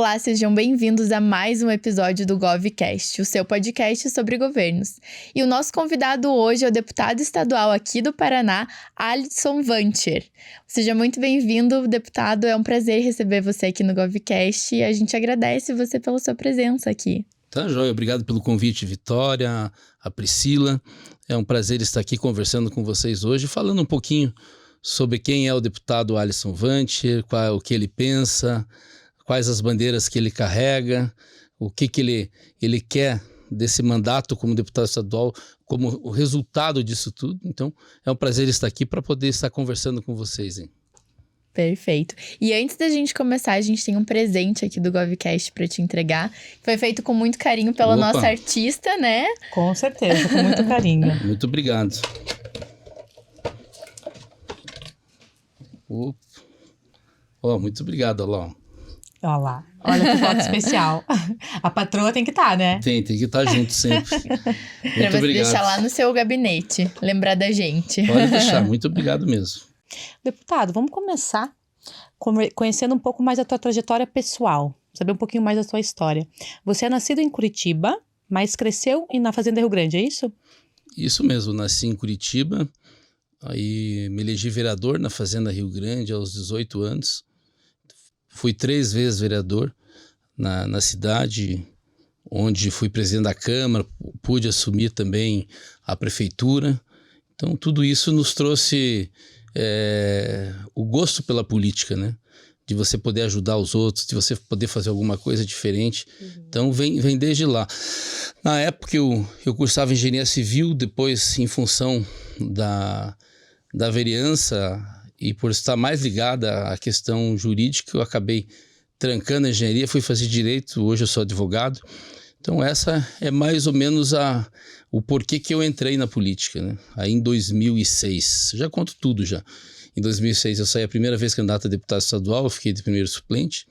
Olá, sejam bem-vindos a mais um episódio do GovCast, o seu podcast sobre governos. E o nosso convidado hoje é o deputado estadual aqui do Paraná, Alisson Wancher. Seja muito bem-vindo, deputado. É um prazer receber você aqui no GovCast e a gente agradece você pela sua presença aqui. Tá, joia. Obrigado pelo convite, Vitória, a Priscila. É um prazer estar aqui conversando com vocês hoje, falando um pouquinho sobre quem é o deputado Alisson Wancher, o que ele pensa, quais as bandeiras que ele carrega, o que ele quer desse mandato como deputado estadual, como o resultado disso tudo. Então, é um prazer estar aqui para poder estar conversando com vocês, hein? Perfeito. E antes da gente começar, a gente tem um presente aqui do GovCast para te entregar. Foi feito com muito carinho pela nossa artista, né? Com certeza, com muito carinho. Muito obrigado. Muito obrigado, Olá. Olha lá, olha que foto especial. A patroa tem que estar, né? Tem que estar junto sempre. Pra você obrigado. Deixar lá no seu gabinete, lembrar da gente. Pode deixar, muito obrigado mesmo. Deputado, vamos começar conhecendo um pouco mais a tua trajetória pessoal, saber um pouquinho mais da tua história. Você é nascido em Curitiba, mas cresceu na Fazenda Rio Grande, é isso? Isso mesmo, nasci em Curitiba, aí me elegi vereador na Fazenda Rio Grande aos 18 anos. Fui 3 vezes vereador na cidade, onde fui presidente da Câmara, pude assumir também a prefeitura. Então, tudo isso nos trouxe o gosto pela política, né? De você poder ajudar os outros, de você poder fazer alguma coisa diferente. Então, vem desde lá. Na época, eu cursava engenharia civil, depois, em função da vereança, e por estar mais ligada à questão jurídica, eu acabei trancando a engenharia, fui fazer direito, hoje eu sou advogado. Então essa é mais ou menos o porquê que eu entrei na política, né? Aí em 2006, já conto tudo já. Em 2006 eu saí a primeira vez candidato a deputado estadual, eu fiquei de primeiro suplente.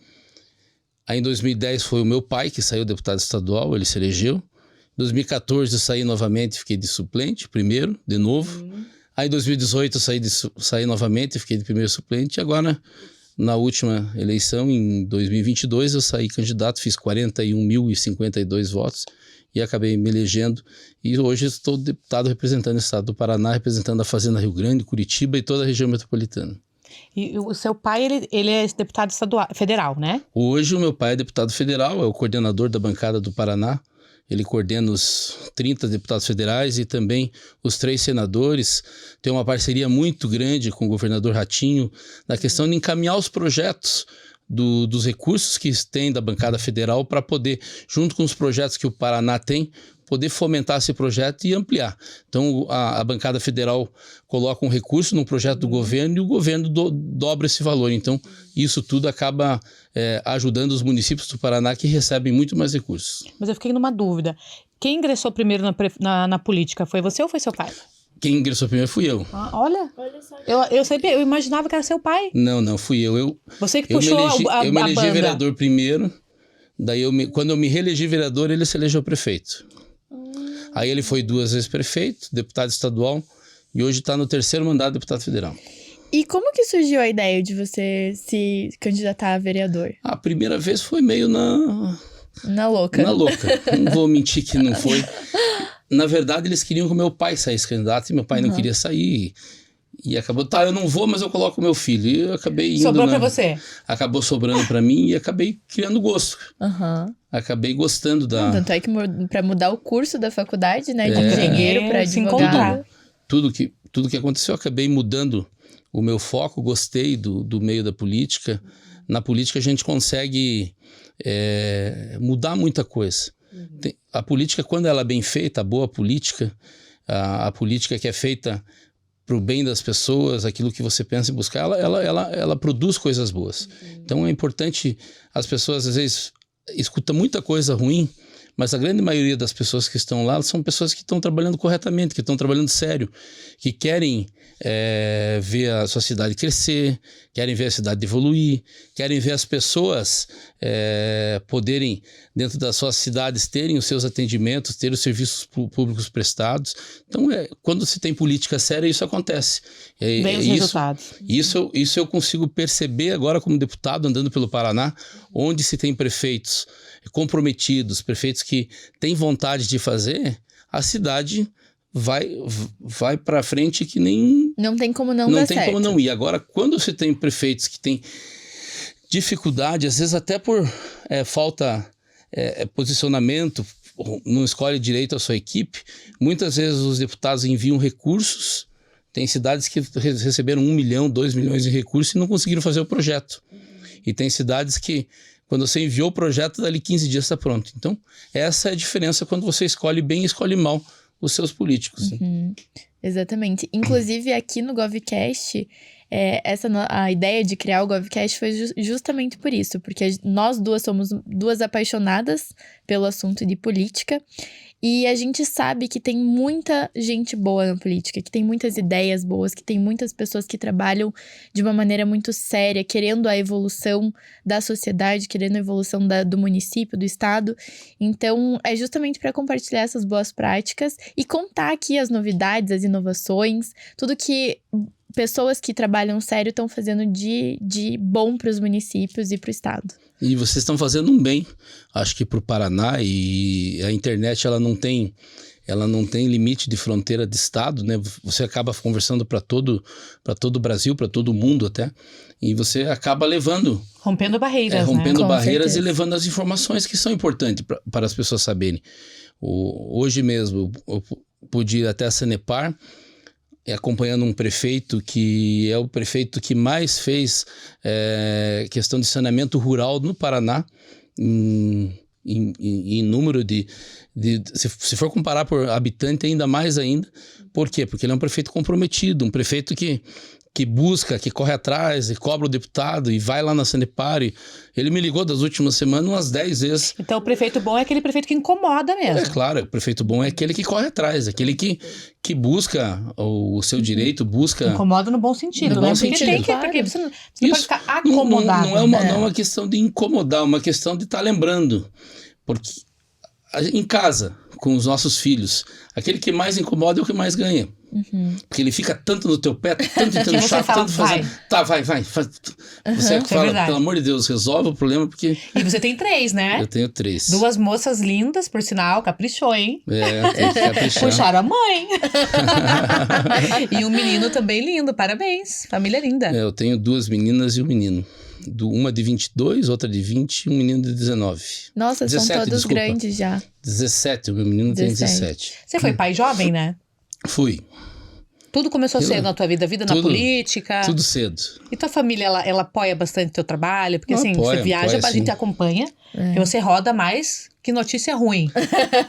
Aí em 2010 foi o meu pai que saiu deputado estadual, ele se elegeu. Em 2014 eu saí novamente, fiquei de suplente, primeiro, de novo. Aí em 2018 eu saí novamente, fiquei de primeiro suplente. E agora, na última eleição, em 2022, eu saí candidato, fiz 41.052 votos e acabei me elegendo. E hoje estou deputado representando o estado do Paraná, representando a Fazenda Rio Grande, Curitiba e toda a região metropolitana. E o seu pai, ele é deputado federal, né? Hoje o meu pai é deputado federal, é o coordenador da bancada do Paraná. Ele coordena os 30 deputados federais e também os 3 senadores. Tem uma parceria muito grande com o governador Ratinho na questão de encaminhar os projetos dos recursos que tem da bancada federal para poder, junto com os projetos que o Paraná tem, poder fomentar esse projeto e ampliar. Então, a bancada federal coloca um recurso num projeto do governo e o governo dobra esse valor. Então, isso tudo acaba ajudando os municípios do Paraná que recebem muito mais recursos. Mas eu fiquei numa dúvida. Quem ingressou primeiro na política? Foi você ou foi seu pai? Quem ingressou primeiro fui eu. Olha só. Eu imaginava que era seu pai. Não, fui eu. Você que puxou a Eu me elegi banda. vereador primeiro, daí quando eu me reelegi vereador, ele se elegeu prefeito. Aí ele foi 2 vezes prefeito, deputado estadual, e hoje está no 3º mandato de deputado federal. E como que surgiu a ideia de você se candidatar a vereador? A primeira vez foi meio Na louca. Não vou mentir que não foi. Na verdade, eles queriam que o meu pai saísse candidato e meu pai não queria sair. E acabou, eu não vou, mas eu coloco o meu filho. E eu acabei indo. Sobrou pra você? Acabou sobrando pra mim e acabei criando gosto. Acabei gostando da... Tanto é que pra mudar o curso da faculdade, né? De engenheiro pra advogado. Tudo que aconteceu, eu acabei mudando o meu foco. Gostei do meio da política. Na política a gente consegue mudar muita coisa. A política, quando ela é bem feita, a boa política, a política que é feita para o bem das pessoas, aquilo que você pensa em buscar, ela produz coisas boas. Então é importante, as pessoas às vezes escutam muita coisa ruim, mas a grande maioria das pessoas que estão lá são pessoas que estão trabalhando corretamente, que estão trabalhando sério, que querem ver a sua cidade crescer, querem ver a cidade evoluir, querem ver as pessoas poderem, dentro das suas cidades, terem os seus atendimentos, ter os serviços públicos prestados. Então, quando se tem política séria, isso acontece. Bem os resultados. Isso eu consigo perceber agora como deputado, andando pelo Paraná, onde se tem prefeitos comprometidos, prefeitos que têm vontade de fazer, a cidade vai para frente que nem... Não tem como não dar certo. Não tem como não ir. Agora, quando você tem prefeitos que têm dificuldade, às vezes até por falta posicionamento, não escolhe direito a sua equipe, muitas vezes os deputados enviam recursos. Tem cidades que receberam 1 milhão, 2 milhões de recursos e não conseguiram fazer o projeto. E tem cidades que, quando você enviou o projeto, dali 15 dias está pronto. Então, essa é a diferença quando você escolhe bem e escolhe mal os seus políticos. Uhum, exatamente. Inclusive, aqui no GovCast, a ideia de criar o GovCast foi justamente por isso, porque nós duas somos duas apaixonadas pelo assunto de política, e a gente sabe que tem muita gente boa na política, que tem muitas ideias boas, que tem muitas pessoas que trabalham de uma maneira muito séria, querendo a evolução da sociedade, querendo a evolução do município, do estado. Então, é justamente para compartilhar essas boas práticas e contar aqui as novidades, as inovações, tudo que pessoas que trabalham sério estão fazendo de bom para os municípios e para o estado. E vocês estão fazendo um bem, acho que para o Paraná, e a internet ela não tem limite de fronteira de estado, né? Você acaba conversando para todo o Brasil, para todo o mundo até, e você acaba rompendo barreiras, rompendo barreiras certeza. E levando as informações que são importantes para as pessoas saberem. Hoje mesmo eu pude ir até a Sanepar, acompanhando um prefeito que é o prefeito que mais fez questão de saneamento rural no Paraná, em número se for comparar por habitante, ainda mais ainda. Por quê? Porque ele é um prefeito comprometido, um prefeito que busca, que corre atrás e cobra o deputado e vai lá na Sanepar. Ele me ligou das últimas semanas umas 10 vezes. Então, o prefeito bom é aquele prefeito que incomoda mesmo. É claro, o prefeito bom é aquele que corre atrás, aquele que busca o seu direito, busca... Incomoda no bom sentido, no né? bom Porque sentido. porque você não pode ficar acomodado. Não é uma questão de incomodar, é uma questão de estar lembrando. Porque em casa, com os nossos filhos, aquele que mais incomoda é o que mais ganha. Uhum. Porque ele fica tanto no teu pé, tanto entrando no chato, tanto fazendo... Tá, vai. Você fala, pelo amor de Deus, resolve o problema, porque... E você tem 3, né? Eu tenho 3. 2 moças lindas, por sinal, caprichou, hein? Tem que caprichar. Puxaram a mãe. E um menino também lindo, parabéns. Família linda. Eu tenho 2 meninas e um menino. Uma de 22, outra de 20 e um menino de 19. Nossa, 17, são todos desculpa. grandes já. 17, o meu menino tem 17. Você foi pai jovem, né? Fui. Tudo começou cedo na tua vida na política. Tudo cedo. E tua família, ela apoia bastante o teu trabalho? Porque assim, apoia, você viaja, a gente sim. acompanha, e você roda mais que notícia ruim,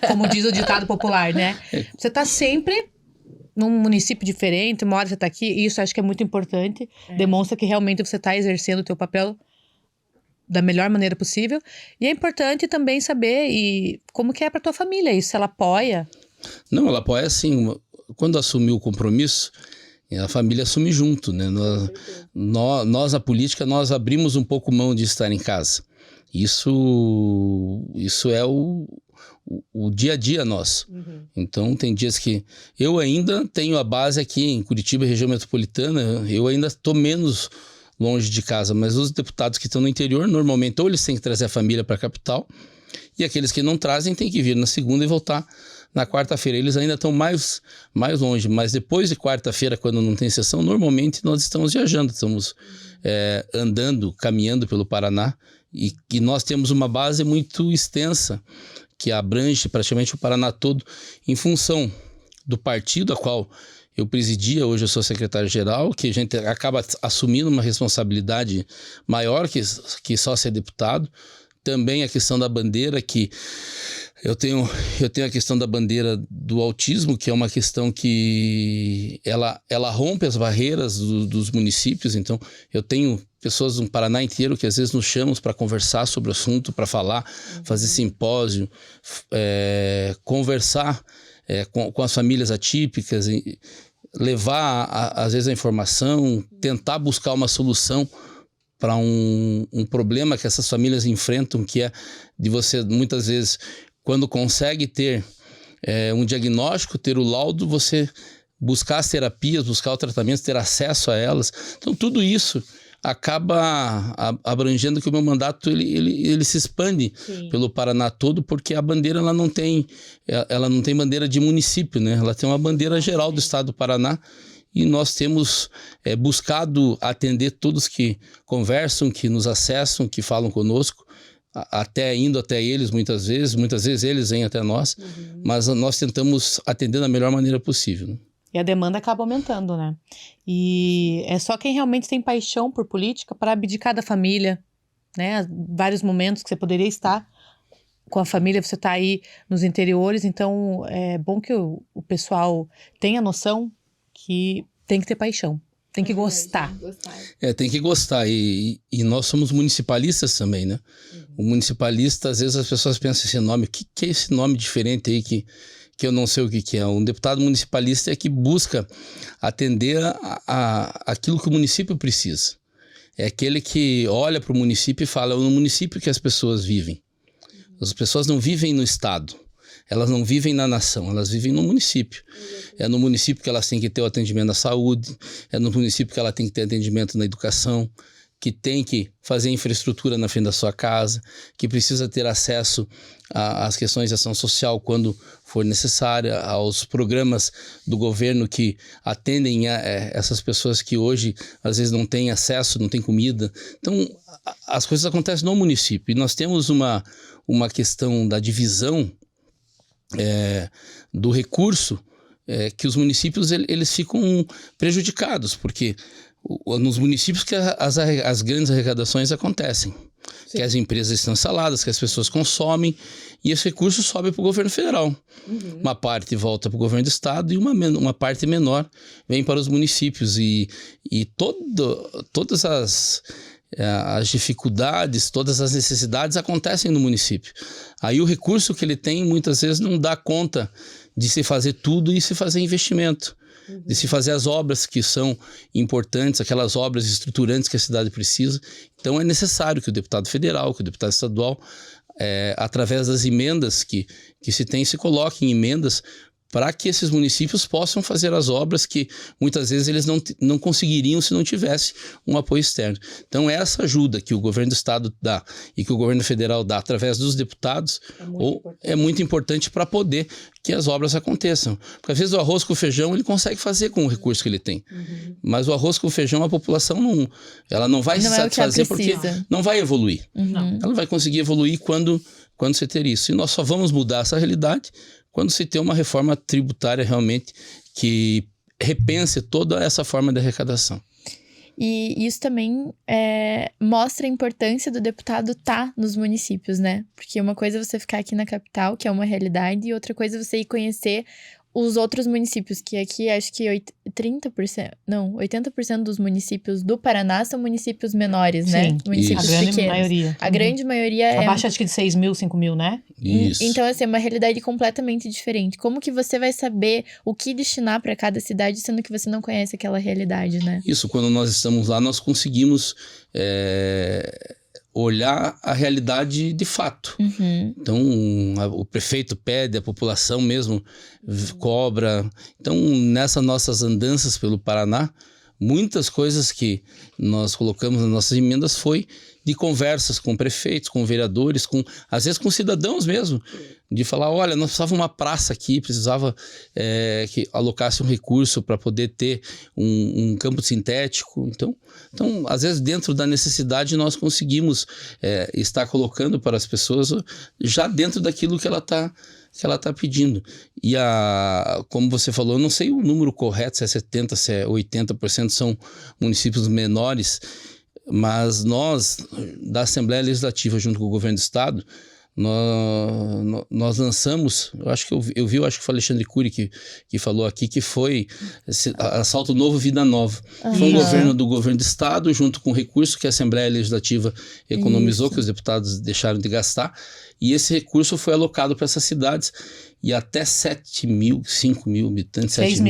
como diz o ditado popular, né? Você tá sempre num município diferente, uma hora você tá aqui, e isso acho que é muito importante. Demonstra que realmente você tá exercendo o teu papel da melhor maneira possível. E é importante também saber como que é pra tua família isso, se ela apoia. Não, ela apoia assim. Quando assumiu o compromisso, a família assume junto, né? Nós, na política, nós abrimos um pouco mão de estar em casa. Isso é o dia a dia nosso. Uhum. Então, tem dias que eu ainda tenho a base aqui em Curitiba, região metropolitana, eu ainda estou menos longe de casa, mas os deputados que estão no interior, normalmente, ou eles têm que trazer a família para a capital, e aqueles que não trazem têm que vir na segunda e voltar na quarta-feira. Eles ainda estão mais longe, mas depois de quarta-feira, quando não tem sessão, normalmente nós estamos viajando, estamos andando, caminhando pelo Paraná, e que nós temos uma base muito extensa, que abrange praticamente o Paraná todo, em função do partido a qual eu presidia, hoje eu sou secretário-geral, que a gente acaba assumindo uma responsabilidade maior que só ser deputado. Também a questão da bandeira, que eu tenho a questão da bandeira do autismo, que é uma questão que ela rompe as barreiras dos municípios. Então, eu tenho pessoas no Paraná inteiro que às vezes nos chamam para conversar sobre o assunto, para falar, fazer simpósio, conversar com as famílias atípicas. levar, às vezes, a informação, tentar buscar uma solução para um problema que essas famílias enfrentam, que é de você, muitas vezes, quando consegue ter um diagnóstico, ter o laudo, você buscar as terapias, buscar o tratamento, ter acesso a elas. Então, tudo isso acaba abrangendo que o meu mandato ele se expande pelo Paraná todo, porque a bandeira ela não tem bandeira de município, né? Ela tem uma bandeira geral do estado do Paraná, e nós temos buscado atender todos que conversam, que nos acessam, que falam conosco, indo até eles muitas vezes eles vêm até nós, mas nós tentamos atender da melhor maneira possível, né? E a demanda acaba aumentando, né? E é só quem realmente tem paixão por política para abdicar da família, né? Vários momentos que você poderia estar com a família, você está aí nos interiores, então é bom que o pessoal tenha noção que tem que ter paixão, tem que gostar. Tem que gostar, e nós somos municipalistas também, né? O municipalista, às vezes as pessoas pensam esse nome, o que é esse nome diferente aí que eu não sei o que é. Um deputado municipalista é que busca atender aquilo que o município precisa. É aquele que olha para o município e fala, é no município que as pessoas vivem. As pessoas não vivem no estado, elas não vivem na nação, elas vivem no município. É no município que elas têm que ter o atendimento à saúde, é no município que ela tem que ter atendimento na educação, que tem que fazer infraestrutura na frente da sua casa, que precisa ter acesso às questões de ação social quando for necessária, aos programas do governo que atendem essas pessoas que hoje às vezes não têm acesso, não têm comida. Então, as coisas acontecem no município, e nós temos uma questão da divisão do recurso, que os municípios eles ficam prejudicados, porque nos municípios que as grandes arrecadações acontecem, que as empresas estão instaladas, que as pessoas consomem, e esse recurso sobe para o governo federal. Uma parte volta para o governo do estado e uma parte menor vem para os municípios, e todas as dificuldades, todas as necessidades acontecem no município. Aí o recurso que ele tem muitas vezes não dá conta de se fazer tudo e se fazer investimento, de se fazer as obras que são importantes, aquelas obras estruturantes que a cidade precisa. Então é necessário que o deputado federal, que o deputado estadual, através das emendas que se tem, se coloquem emendas para que esses municípios possam fazer as obras que muitas vezes eles não conseguiriam se não tivesse um apoio externo. Então essa ajuda que o governo do estado dá e que o governo federal dá através dos deputados é muito importante para poder que as obras aconteçam. Porque às vezes o arroz com feijão ele consegue fazer com o recurso que ele tem, mas o arroz com feijão a população não vai se satisfazer, porque não vai evoluir. Ela vai conseguir evoluir quando você ter isso. E nós só vamos mudar essa realidade quando se tem uma reforma tributária realmente que repense toda essa forma de arrecadação. E isso também mostra a importância do deputado estar nos municípios, né? Porque uma coisa é você ficar aqui na capital, que é uma realidade, e outra coisa é você ir conhecer os outros municípios, que aqui acho que 80% dos municípios do Paraná são municípios menores, né? Sim, municípios a grande pequenos. maioria. A grande maioria abaixo acho que de 6 mil, 5 mil, né? Isso. Então, assim, é uma realidade completamente diferente. Como que você vai saber o que destinar para cada cidade, sendo que você não conhece aquela realidade, né? Isso, quando nós estamos lá, nós conseguimos olhar a realidade de fato. Então, o prefeito pede, a população mesmo cobra. Então, nessas nossas andanças pelo Paraná, muitas coisas que nós colocamos nas nossas emendas foi de conversas com prefeitos, com vereadores, às vezes com cidadãos mesmo, de falar, olha, nós precisava uma praça aqui, precisava que alocasse um recurso para poder ter um campo sintético. Então, às vezes, dentro da necessidade, nós conseguimos estar colocando para as pessoas já dentro daquilo que ela está pedindo. E como você falou, eu não sei o número correto, se é 70%, se é 80% são municípios menores, mas nós, da Assembleia Legislativa, junto com o governo do estado, nós lançamos, acho que foi o Alexandre Cury que falou aqui, que foi Assalto Novo, Vida Nova. Foi um do governo do estado, junto com recurso que a Assembleia Legislativa economizou, que os deputados deixaram de gastar, e esse recurso foi alocado para essas cidades, e até 7 mil, 5 mil habitantes, 6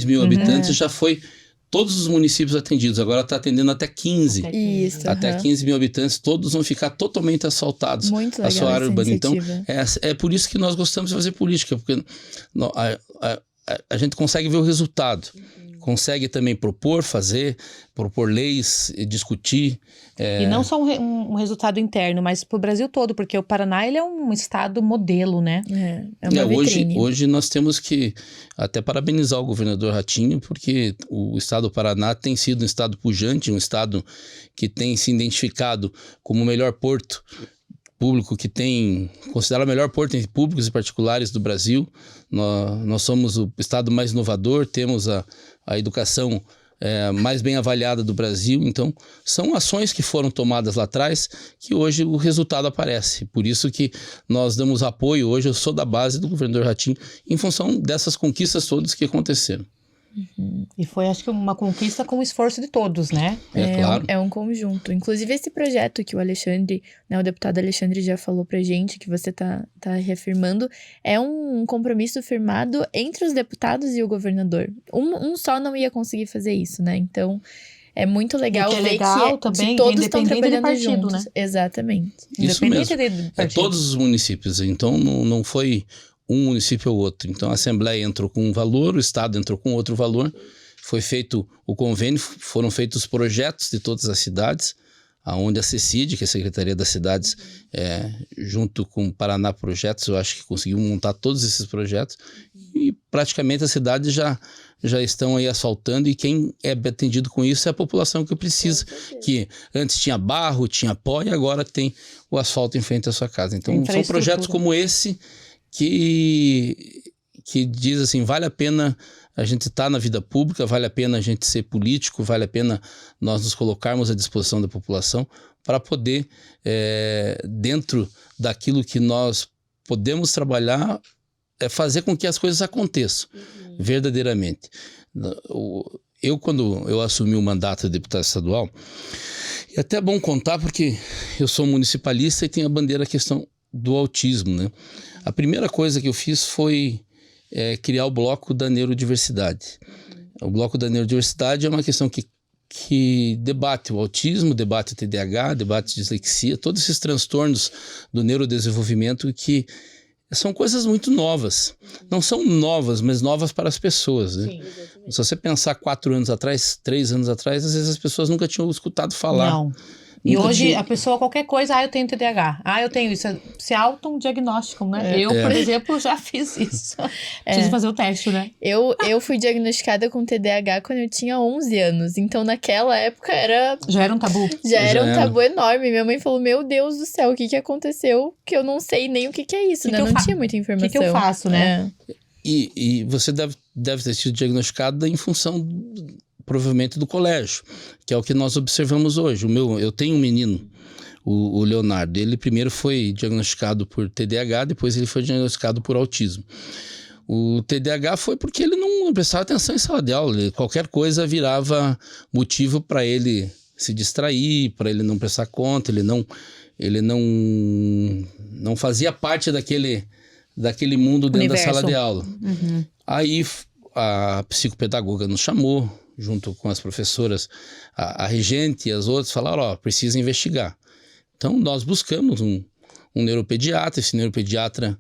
mil habitantes já foi todos os municípios atendidos. Agora está atendendo até 15. Isso. Até 15 mil habitantes, todos vão ficar totalmente assaltados. Muito legal a sua área urbana. Então, iniciativa. é por isso que nós gostamos de fazer política, porque a gente consegue ver o resultado. Consegue também propor leis, discutir. E não só um resultado interno, mas para o Brasil todo, porque o Paraná ele é um estado modelo, né? É uma vitrine. Hoje nós temos que até parabenizar o governador Ratinho, porque o estado do Paraná tem sido um estado pujante, um estado que tem se identificado como o melhor porto público que tem, considera o melhor porto entre públicos e particulares do Brasil. Nós somos o estado mais inovador, temos a educação mais bem avaliada do Brasil. Então, são ações que foram tomadas lá atrás que hoje o resultado aparece. Por isso que nós damos apoio. Hoje eu sou da base do governador Ratinho em função dessas conquistas todas que aconteceram. E foi, acho que, uma conquista com o esforço de todos, né? Claro. É um conjunto. Inclusive, esse projeto que o Alexandre, né, o deputado Alexandre já falou pra gente, que você tá reafirmando, é um compromisso firmado entre os deputados e o governador. Um só não ia conseguir fazer isso, né? Então, é muito legal ver que também, todos estão trabalhando partido, juntos. né? Exatamente. Isso mesmo. Todos os municípios. Então, não foi um município ou outro. Então, a Assembleia entrou com um valor, o Estado entrou com outro valor, foi feito o convênio, foram feitos os projetos de todas as cidades, onde a CECID, que é a Secretaria das Cidades, junto com o Paraná Projetos, eu acho que conseguiu montar todos esses projetos, e praticamente as cidades já estão aí asfaltando, e quem é atendido com isso é a população que precisa, que antes tinha barro, tinha pó, e agora tem o asfalto em frente à sua casa. Então, são projetos como esse que diz assim, vale a pena a gente estar na vida pública, vale a pena a gente ser político, vale a pena nós nos colocarmos à disposição da população para poder, dentro daquilo que nós podemos trabalhar, fazer com que as coisas aconteçam verdadeiramente. Quando eu assumi o mandato de deputado estadual, é até bom contar porque eu sou municipalista e tenho a bandeira a questão do autismo, né? A primeira coisa que eu fiz foi criar o Bloco da Neurodiversidade. O Bloco da Neurodiversidade é uma questão que debate o autismo, debate o TDAH, debate a dislexia, todos esses transtornos do neurodesenvolvimento que são coisas muito novas. Não são novas, mas novas para as pessoas, né? Sim, se você pensar 4 anos atrás, 3 anos atrás, às vezes as pessoas nunca tinham escutado falar. Não. E hoje a pessoa, qualquer coisa, eu tenho TDAH, eu tenho isso, se auto-diagnóstico, né? Eu, por exemplo, já fiz isso. Preciso fazer o teste, né? Eu fui diagnosticada com TDAH quando eu tinha 11 anos, então naquela época já era um tabu. Já era um tabu enorme. Minha mãe falou, meu Deus do céu, o que aconteceu? Que eu não sei nem o que é isso, né? Não tinha muita informação. O que eu faço, né? E você deve ter sido diagnosticada em função provavelmente do colégio, que é o que nós observamos hoje. Eu tenho um menino, o Leonardo, ele primeiro foi diagnosticado por TDAH, depois ele foi diagnosticado por autismo. O TDAH foi porque ele não prestava atenção em sala de aula, qualquer coisa virava motivo para ele se distrair, para ele não prestar conta, ele não fazia parte daquele mundo dentro da sala de aula. Aí a psicopedagoga nos chamou, junto com as professoras, a regente e as outras, falaram, precisa investigar. Então, nós buscamos um neuropediatra, esse neuropediatra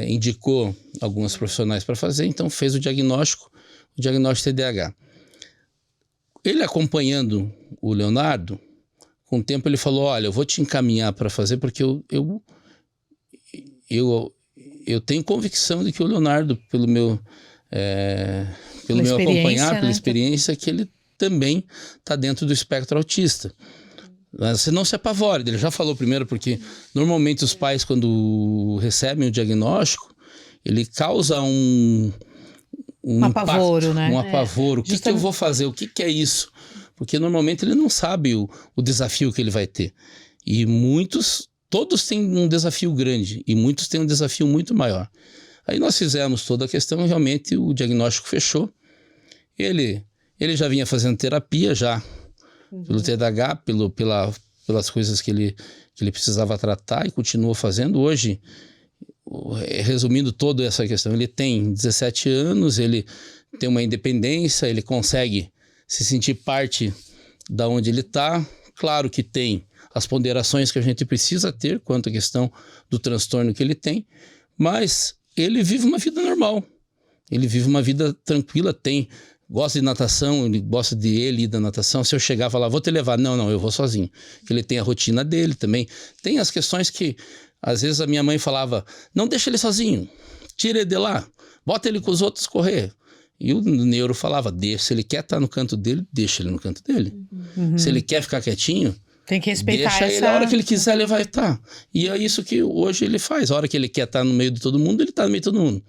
indicou alguns profissionais para fazer, então fez o diagnóstico TDAH. Ele acompanhando o Leonardo, com o tempo ele falou, eu vou te encaminhar para fazer, porque eu tenho convicção de que o Leonardo, pelo meu acompanhar, pela experiência, que ele também está dentro do espectro autista. Você não se apavore, ele já falou primeiro, porque normalmente os pais, quando recebem o diagnóstico, ele causa um apavoro, né? Um apavoro. O que eu vou fazer? O que é isso? Porque normalmente ele não sabe o desafio que ele vai ter. E todos têm um desafio grande e muitos têm um desafio muito maior. Aí nós fizemos toda a questão e realmente o diagnóstico fechou. Ele já vinha fazendo terapia já, pelo TDAH, pelas coisas que ele precisava tratar e continuou fazendo. Hoje, resumindo toda essa questão, ele tem 17 anos, ele tem uma independência, ele consegue se sentir parte da onde ele está. Claro que tem as ponderações que a gente precisa ter quanto à questão do transtorno que ele tem, mas ele vive uma vida normal. Ele vive uma vida tranquila, gosta de natação, ele gosta de ele ir da natação. Se eu chegar e falar, vou te levar, não, eu vou sozinho. Ele tem a rotina dele também. Tem as questões que, às vezes, a minha mãe falava, não deixa ele sozinho, tira ele de lá, bota ele com os outros correr. E o neuro falava, se ele quer estar no canto dele, deixa ele no canto dele. Se ele quer ficar quietinho, tem que respeitar deixa ele, a hora que ele quiser ele vai estar. E é isso que hoje ele faz. A hora que ele quer estar no meio de todo mundo, ele está no meio de todo mundo.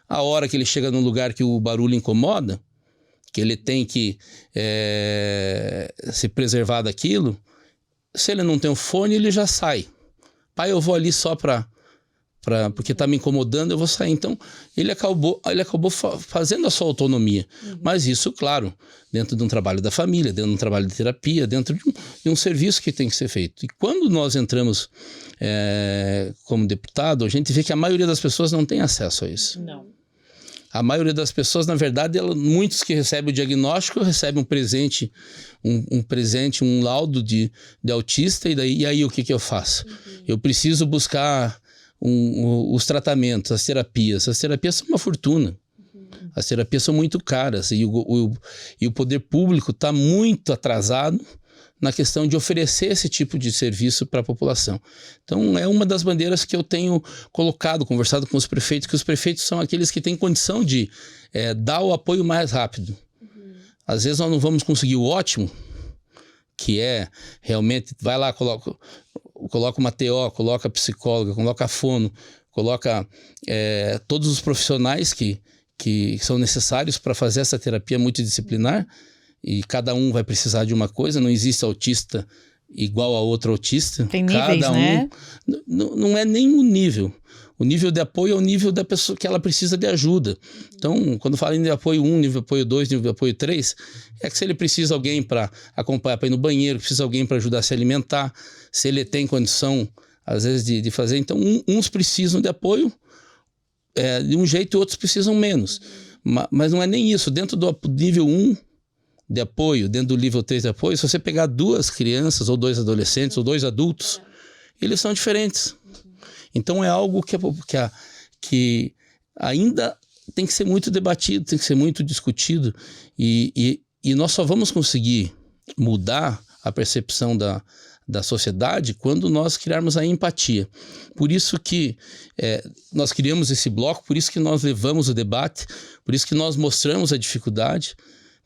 A hora que ele chega num lugar que o barulho incomoda, que ele tem que se preservar daquilo, se ele não tem o fone, ele já sai. Pai, eu vou ali só porque está me incomodando, eu vou sair. Então, ele acabou fazendo a sua autonomia. Mas isso, claro, dentro de um trabalho da família, dentro de um trabalho de terapia, dentro de um serviço que tem que ser feito. E quando nós entramos como deputado, a gente vê que a maioria das pessoas não tem acesso a isso. Não. A maioria das pessoas, na verdade, muitos que recebem o diagnóstico recebem um presente, um laudo de autista, e aí o que eu faço? Eu preciso buscar os tratamentos, as terapias. As terapias são uma fortuna. As terapias são muito caras e o poder público está muito atrasado na questão de oferecer esse tipo de serviço para a população. Então, é uma das bandeiras que eu tenho conversado com os prefeitos, que os prefeitos são aqueles que têm condição de dar o apoio mais rápido. Às vezes nós não vamos conseguir o ótimo, que é realmente, vai lá, coloca uma TO, coloca psicóloga, coloca fono, coloca todos os profissionais que são necessários para fazer essa terapia multidisciplinar, e cada um vai precisar de uma coisa, não existe autista igual a outro autista. Tem níveis, cada um, né? Não é nem um nível. O nível de apoio é o nível da pessoa que ela precisa de ajuda. Então, quando fala em nível de apoio 1, nível de apoio 2, nível de apoio 3, é que se ele precisa de alguém para acompanhar para ir no banheiro, precisa de alguém para ajudar a se alimentar, se ele tem condição, às vezes, de fazer. Então, uns precisam de apoio de um jeito e outros precisam menos. Mas não é nem isso. Dentro do nível 1 de apoio, dentro do nível 3 de apoio, se você pegar 2 crianças, ou 2 adolescentes, ou 2 adultos, eles são diferentes. Então é algo que ainda tem que ser muito debatido, tem que ser muito discutido, e nós só vamos conseguir mudar a percepção da sociedade quando nós criarmos a empatia. Por isso que nós criamos esse bloco, por isso que nós levamos o debate, por isso que nós mostramos a dificuldade,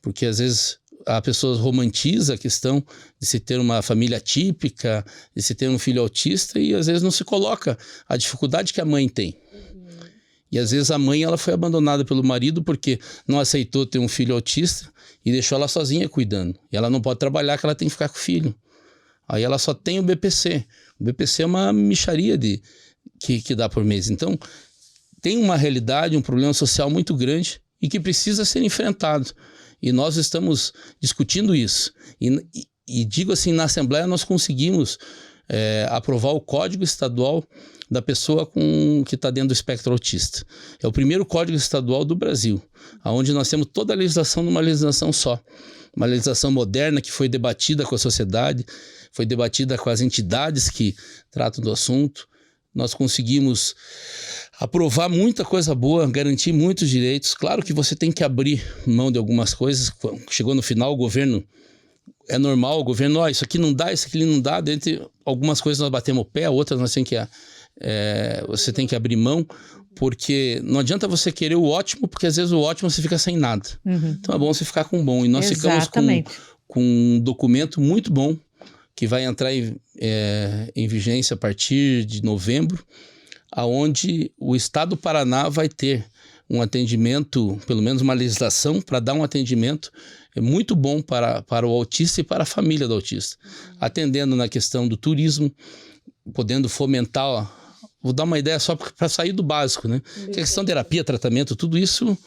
porque às vezes a pessoa romantiza a questão de se ter uma família típica, de se ter um filho autista, e às vezes não se coloca a dificuldade que a mãe tem. E às vezes a mãe ela foi abandonada pelo marido porque não aceitou ter um filho autista e deixou ela sozinha cuidando. E ela não pode trabalhar, que ela tem que ficar com o filho. Aí ela só tem o BPC. O BPC é uma mixaria que dá por mês. Então, tem uma realidade, um problema social muito grande e que precisa ser enfrentado. E nós estamos discutindo isso. E digo assim, na Assembleia nós conseguimos aprovar o Código Estadual da pessoa que está dentro do espectro autista. É o primeiro Código Estadual do Brasil, onde nós temos toda a legislação numa legislação só. Uma legislação moderna que foi debatida com a sociedade, foi debatida com as entidades que tratam do assunto. Nós conseguimos aprovar muita coisa boa, garantir muitos direitos. Claro que você tem que abrir mão de algumas coisas. Chegou no final, o governo... É normal, o governo, isso aqui não dá, isso aqui não dá. Dentre algumas coisas nós batemos o pé, outras nós temos que... você tem que abrir mão, porque não adianta você querer o ótimo, porque às vezes o ótimo você fica sem nada. Então é bom você ficar com o bom. E nós ficamos com um documento muito bom, que vai entrar em vigência a partir de novembro, aonde o Estado do Paraná vai ter um atendimento, pelo menos uma legislação, para dar um atendimento muito bom para o autista e para a família do autista. Atendendo na questão do turismo, podendo fomentar, ó, vou dar uma ideia só para sair do básico, né? A questão de terapia, tratamento, tudo isso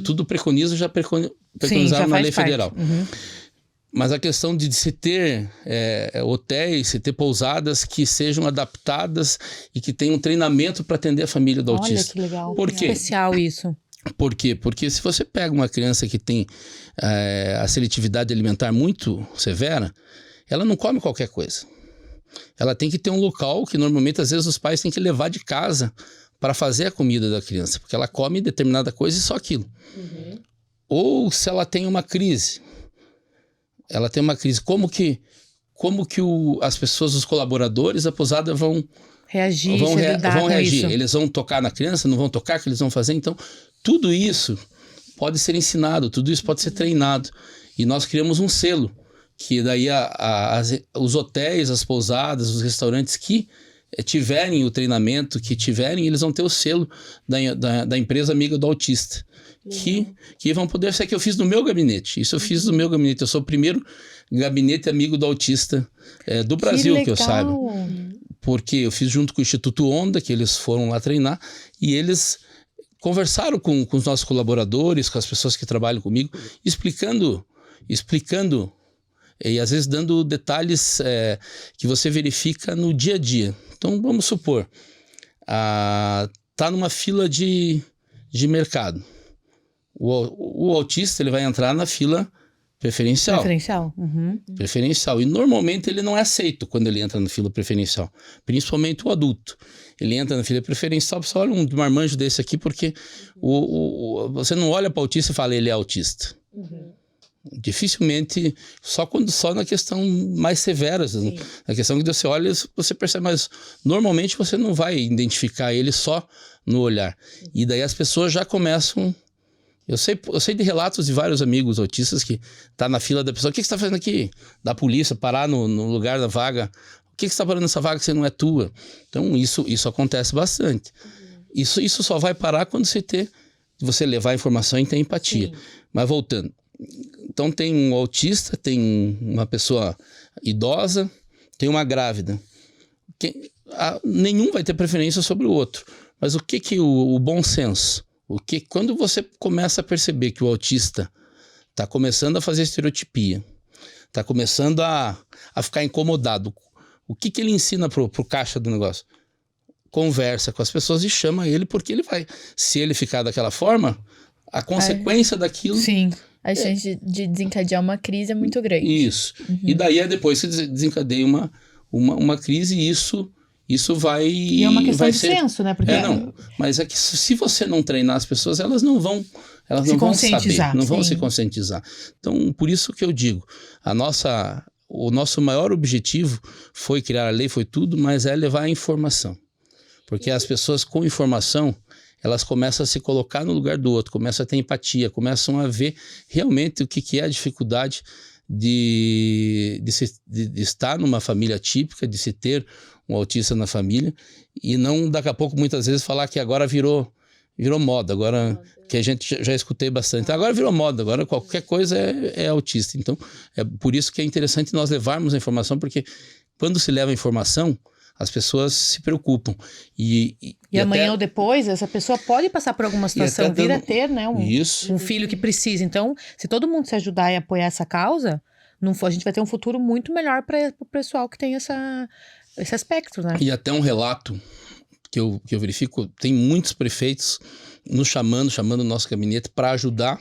tudo preconiza, já preconizaram na lei federal. Mas a questão de se ter hotéis, se ter pousadas que sejam adaptadas e que tenham treinamento para atender a família do autista. Olha que legal. Por quê? Especial isso. Por quê? Porque se você pega uma criança que tem a seletividade alimentar muito severa, ela não come qualquer coisa. Ela tem que ter um local que normalmente às vezes os pais têm que levar de casa para fazer a comida da criança, porque ela come determinada coisa e só aquilo. Ou se ela tem uma crise, como que as pessoas, os colaboradores da pousada vão reagir. Eles vão tocar na criança, não vão tocar, o que eles vão fazer? Então, tudo isso pode ser ensinado, tudo isso pode ser treinado. E nós criamos um selo, que daí os hotéis, as pousadas, os restaurantes que tiverem o treinamento, eles vão ter o selo da empresa amiga do autista. Que vão poder ser que eu fiz no meu gabinete. Isso eu fiz no meu gabinete. Eu sou o primeiro gabinete amigo do autista do Brasil, que eu saiba. Porque eu fiz junto com o Instituto Onda, que eles foram lá treinar, e eles conversaram com os nossos colaboradores, com as pessoas que trabalham comigo, explicando e às vezes dando detalhes que você verifica no dia a dia. Então, vamos supor, tá numa fila de mercado. O autista ele vai entrar na fila preferencial. Preferencial. E normalmente ele não é aceito quando ele entra na fila preferencial. Principalmente o adulto. Ele entra na fila preferencial, você olha um marmanjo desse aqui, porque você não olha para o autista e fala ele é autista. Dificilmente, só na questão mais severa, na questão que você olha, você percebe, mas normalmente você não vai identificar ele só no olhar. E daí as pessoas já começam... Eu sei de relatos de vários amigos autistas que tá na fila da pessoa. O que você está fazendo aqui? Da polícia, parar no lugar da vaga. O que você está parando nessa vaga que você não é tua? Então, isso acontece bastante. Isso só vai parar quando você levar a informação e ter empatia. Mas voltando. Então, tem um autista, tem uma pessoa idosa, tem uma grávida. Nenhum vai ter preferência sobre o outro. Mas o que o bom senso? Quando você começa a perceber que o autista está começando a fazer estereotipia, está começando a ficar incomodado, o que ele ensina pro caixa do negócio? Conversa com as pessoas e chama ele, porque ele vai. Se ele ficar daquela forma, a consequência daquilo... Sim. A chance de desencadear uma crise é muito grande. Isso. E daí depois que desencadeia uma crise, e isso vai... E é uma questão de senso, né? Porque mas é que se você não treinar as pessoas, elas não vão saber, não vão se conscientizar. Então, por isso que eu digo, o nosso maior objetivo foi criar a lei, foi tudo, mas é levar a informação. Porque as pessoas com informação, elas começam a se colocar no lugar do outro, começam a ter empatia, começam a ver realmente o que é a dificuldade de estar numa família típica, de se ter um autista na família, e não daqui a pouco muitas vezes falar que agora virou moda, agora que a gente já escutei bastante, agora virou moda, agora qualquer coisa é autista. Então é por isso que é interessante nós levarmos a informação, porque quando se leva a informação, as pessoas se preocupam. E amanhã ou depois, essa pessoa pode passar por alguma situação, vir a ter, né, um filho que precisa. Então, se todo mundo se ajudar e apoiar essa causa, a gente vai ter um futuro muito melhor para o pessoal que tem esse aspecto, né? E até um relato que eu verifico, tem muitos prefeitos nos chamando o nosso gabinete para ajudar,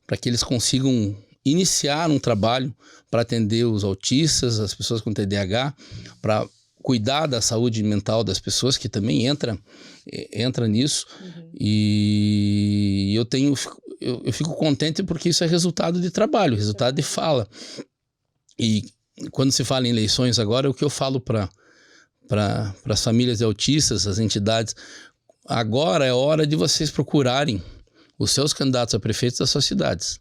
para que eles consigam iniciar um trabalho para atender os autistas, as pessoas com TDAH, para cuidar da saúde mental das pessoas, que também entra nisso. E eu fico contente porque isso é resultado de trabalho, resultado de fala. E quando se fala em eleições agora, o que eu falo para as famílias de autistas, as entidades, agora é hora de vocês procurarem os seus candidatos a prefeitos das suas cidades.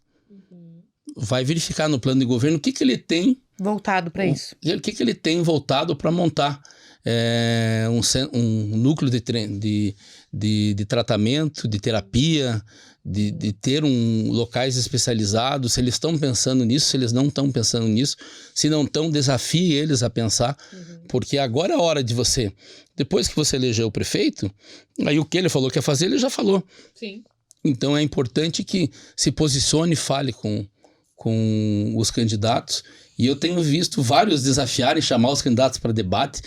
Vai verificar no plano de governo o que ele tem voltado para isso. O que ele tem voltado para montar um núcleo de tratamento, de terapia, de ter locais especializados, se eles estão pensando nisso, se eles não estão pensando nisso, se não estão, desafie eles a pensar, porque agora é a hora de você, depois que você elegeu o prefeito, aí o que ele falou que ia fazer, ele já falou. Sim. Então é importante que se posicione e fale com os candidatos, e eu tenho visto vários desafiarem, chamar os candidatos para debate.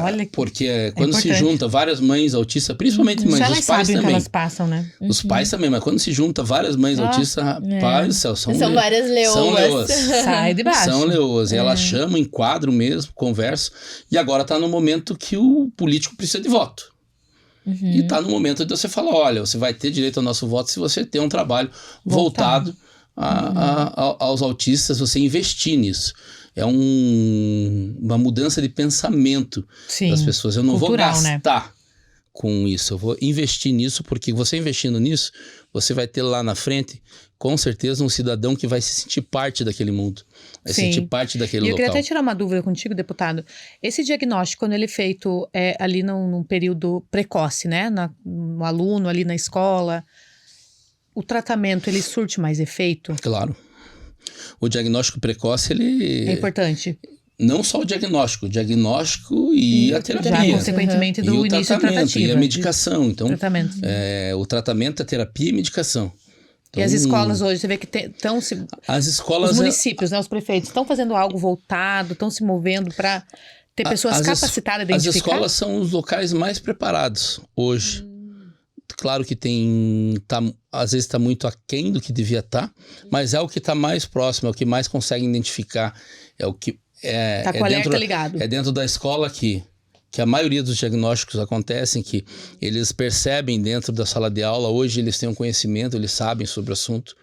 Olha, porque quando se junta várias mães autistas, principalmente mães, os pais também. Que elas passam, né? Os pais também, mas quando se junta várias mães autistas, rapaz do céu, são várias leoas. São leoas. Sai de baixo. São leoas. E elas chamam, enquadram mesmo, conversam. E agora tá no momento que o político precisa de voto. E tá no momento de você falar, olha, você vai ter direito ao nosso voto se você ter um trabalho voltado aos autistas, você investir nisso. É uma mudança de pensamento das pessoas. Eu não cultural, vou gastar com isso, eu vou investir nisso, porque você investindo nisso, você vai ter lá na frente, com certeza, um cidadão que vai se sentir parte daquele mundo, vai se sentir parte daquele local. Eu queria até tirar uma dúvida contigo, deputado. Esse diagnóstico, quando ele é feito ali num período precoce, né? No aluno, ali na escola, o tratamento, ele surte mais efeito? Claro. O diagnóstico precoce, ele... É importante. Não só o diagnóstico e a terapia. Já, consequentemente, do início da tratativa. E a medicação. Então, tratamento. O tratamento, a terapia e a medicação. Então, e as escolas hoje, você vê que estão se... As escolas... Os municípios, né, os prefeitos, estão fazendo algo voltado, estão se movendo para ter pessoas capacitadas a identificar? As escolas são os locais mais preparados hoje. Claro que às vezes está muito aquém do que devia estar, mas é o que está mais próximo, é o que mais consegue identificar, é o que tá com o alerta ligado. É dentro da escola que a maioria dos diagnósticos acontecem, que eles percebem dentro da sala de aula, hoje eles têm um conhecimento, eles sabem sobre o assunto,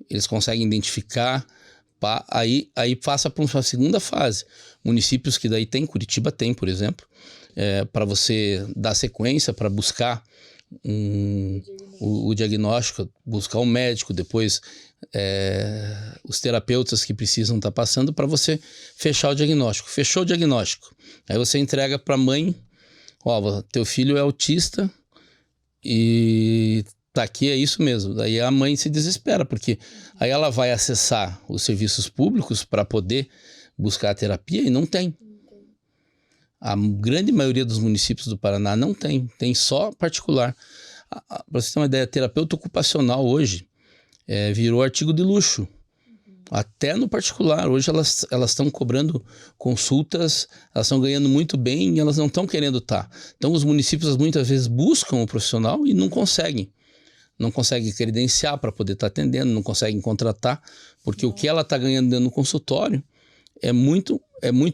eles conseguem identificar, aí passa para uma segunda fase. Municípios que daí tem, Curitiba tem, por exemplo, para você dar sequência, para buscar o diagnóstico, buscar um médico, depois os terapeutas que precisam estar passando para você fechar o diagnóstico. Fechou o diagnóstico, aí você entrega para a mãe, teu filho é autista e tá aqui, é isso mesmo. Daí a mãe se desespera, porque aí ela vai acessar os serviços públicos para poder buscar a terapia e não tem. A grande maioria dos municípios do Paraná não tem só particular. Para você ter uma ideia, terapeuta ocupacional hoje virou artigo de luxo. Até no particular, hoje elas estão cobrando consultas, elas estão ganhando muito bem e elas não estão querendo estar. Então os municípios muitas vezes buscam o profissional e não conseguem. Não conseguem credenciar para poder estar atendendo, não conseguem contratar, porque o que ela está ganhando dentro do consultório é muito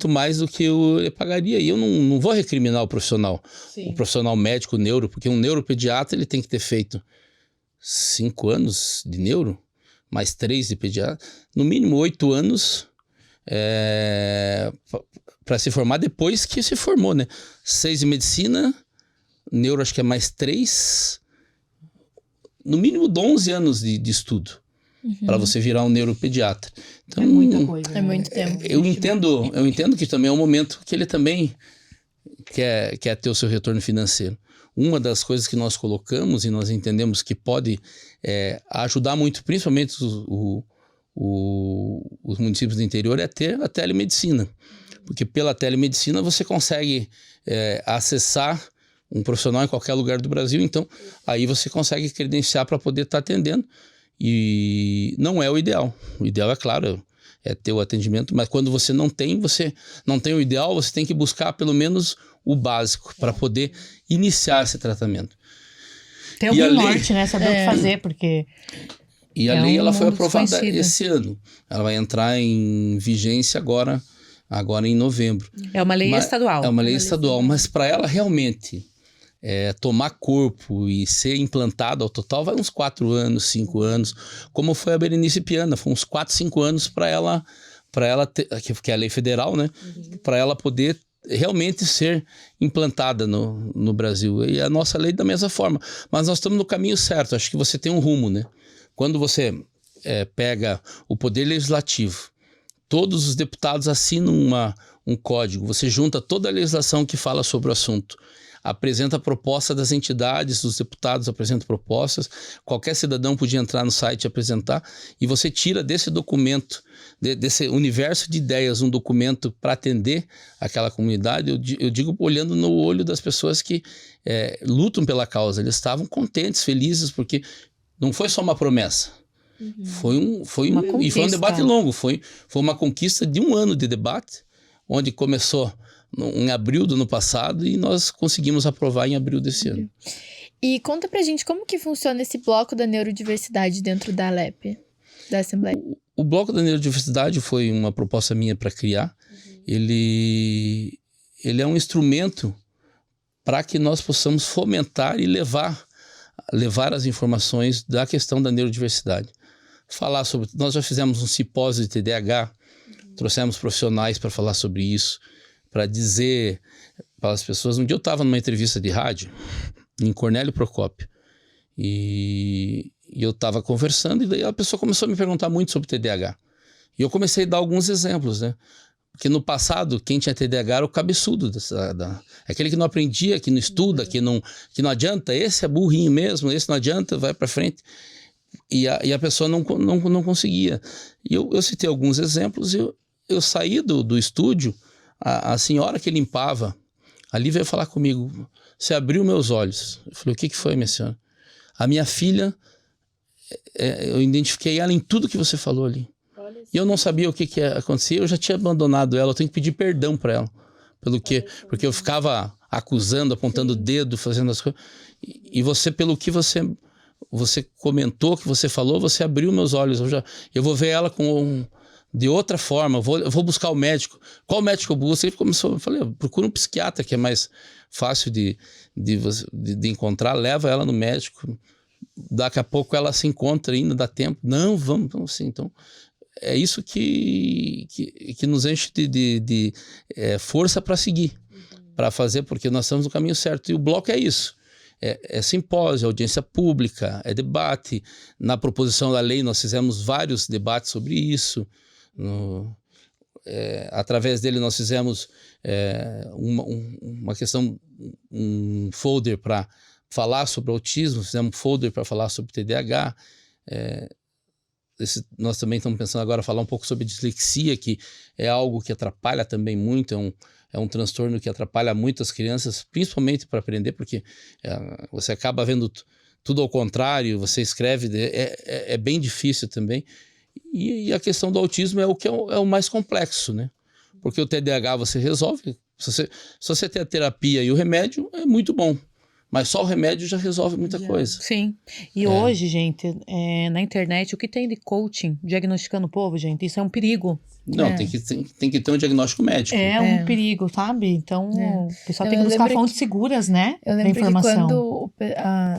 mais do que eu pagaria. E eu não vou recriminar o profissional. Sim. O profissional médico, neuro, porque um neuropediatra ele tem que ter feito 5 anos de neuro, mais 3 de pediatra, no mínimo 8 anos para se formar depois que se formou, né? 6 de medicina, neuro acho que é mais 3, no mínimo 11 anos de estudo. Para você virar um neuropediatra. Então, é muita coisa. É muito tempo. Eu entendo que também é um momento que ele também quer ter o seu retorno financeiro. Uma das coisas que nós colocamos e nós entendemos que pode ajudar muito, principalmente os municípios do interior, é ter a telemedicina. Porque pela telemedicina você consegue acessar um profissional em qualquer lugar do Brasil. Então, aí você consegue credenciar para poder estar atendendo. E não é o ideal. O ideal, é claro, é ter o atendimento, mas quando você não tem o ideal, você tem que buscar pelo menos o básico para poder iniciar esse tratamento. Ter algum norte, né? Saber o que fazer, porque... E a lei ela foi aprovada esse ano. Ela vai entrar em vigência agora em novembro. É uma lei estadual. É uma lei estadual, mas para ela realmente... tomar corpo e ser implantado ao total vai uns 4 anos, 5 anos, como foi a Berenice Piana, foi uns 4, 5 anos para ela ter, que é a lei federal, né? Para ela poder realmente ser implantada no Brasil. E a nossa lei da mesma forma. Mas nós estamos no caminho certo, acho que você tem um rumo, né? Quando você pega o poder legislativo, todos os deputados assinam um código. Você junta toda a legislação que fala sobre o assunto. Apresenta a proposta das entidades, os deputados apresentam propostas, qualquer cidadão podia entrar no site e apresentar, e você tira desse documento, desse universo de ideias, um documento para atender aquela comunidade. Eu digo olhando no olho das pessoas que lutam pela causa. Eles estavam contentes, felizes, porque não foi só uma promessa. Foi um debate longo, foi uma conquista de 1 ano de debate, onde começou em abril do ano passado e nós conseguimos aprovar em abril desse ano. E conta pra gente como que funciona esse bloco da neurodiversidade dentro da ALEP, da Assembleia. O bloco da neurodiversidade foi uma proposta minha para criar. Ele é um instrumento para que nós possamos fomentar e levar as informações da questão da neurodiversidade. Nós já fizemos um simpósio de TDAH, trouxemos profissionais para falar sobre isso, para dizer para as pessoas. Um dia eu estava numa entrevista de rádio em Cornélio Procópio e eu estava conversando e daí a pessoa começou a me perguntar muito sobre TDAH. E eu comecei a dar alguns exemplos, né? Porque no passado, quem tinha TDAH era o cabeçudo, aquele que não aprendia, que não estuda, que não adianta, esse é burrinho mesmo, esse não adianta, vai para frente. E a pessoa não conseguia. E eu citei alguns exemplos e eu saí do estúdio. A senhora que limpava ali veio falar comigo. Você abriu meus olhos. Eu falei, o que foi, minha senhora? A minha filha, eu identifiquei ela em tudo que você falou ali. E eu não sabia o que ia acontecer. Eu já tinha abandonado ela. Eu tenho que pedir perdão para ela. Porque eu ficava acusando, apontando o dedo, fazendo as coisas. E você, pelo que você comentou, que você falou, você abriu meus olhos. Eu vou ver ela de outra forma, eu vou buscar o médico. Qual médico eu busco? Eu falei, procura um psiquiatra que é mais fácil de encontrar, leva ela no médico. Daqui a pouco ela se encontra ainda, dá tempo. Não, vamos sim. Então, é isso que nos enche de força para seguir, para fazer, porque nós estamos no caminho certo. E o bloco é isso. É simpósio, audiência pública, é debate. Na proposição da lei nós fizemos vários debates sobre isso. Através dele nós fizemos uma questão, um folder para falar sobre autismo, fizemos um folder para falar sobre TDAH. Nós também estamos pensando agora falar um pouco sobre dislexia, que é algo que atrapalha também muito, é um transtorno que atrapalha muito as crianças, principalmente para aprender, porque você acaba vendo tudo ao contrário, você escreve, é bem difícil também. E a questão do autismo é o que é o mais complexo, né? Porque o TDAH você resolve, se você tem a terapia e o remédio, é muito bom. Mas só o remédio já resolve muita coisa. Sim. E hoje, gente, na internet, o que tem de coaching diagnosticando o povo, gente, isso é um perigo. Não, tem que ter um diagnóstico médico. Um perigo, sabe? Então, o pessoal tem que buscar fontes seguras, né? Eu lembro que quando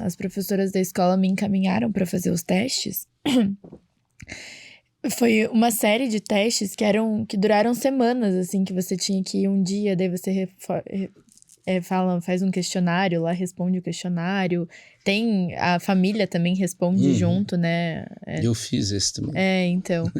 as professoras da escola me encaminharam para fazer os testes, foi uma série de testes que duraram semanas, assim, que você tinha que ir um dia, daí você faz um questionário lá, responde o questionário. A família também responde junto, né? Eu fiz esse também. Então.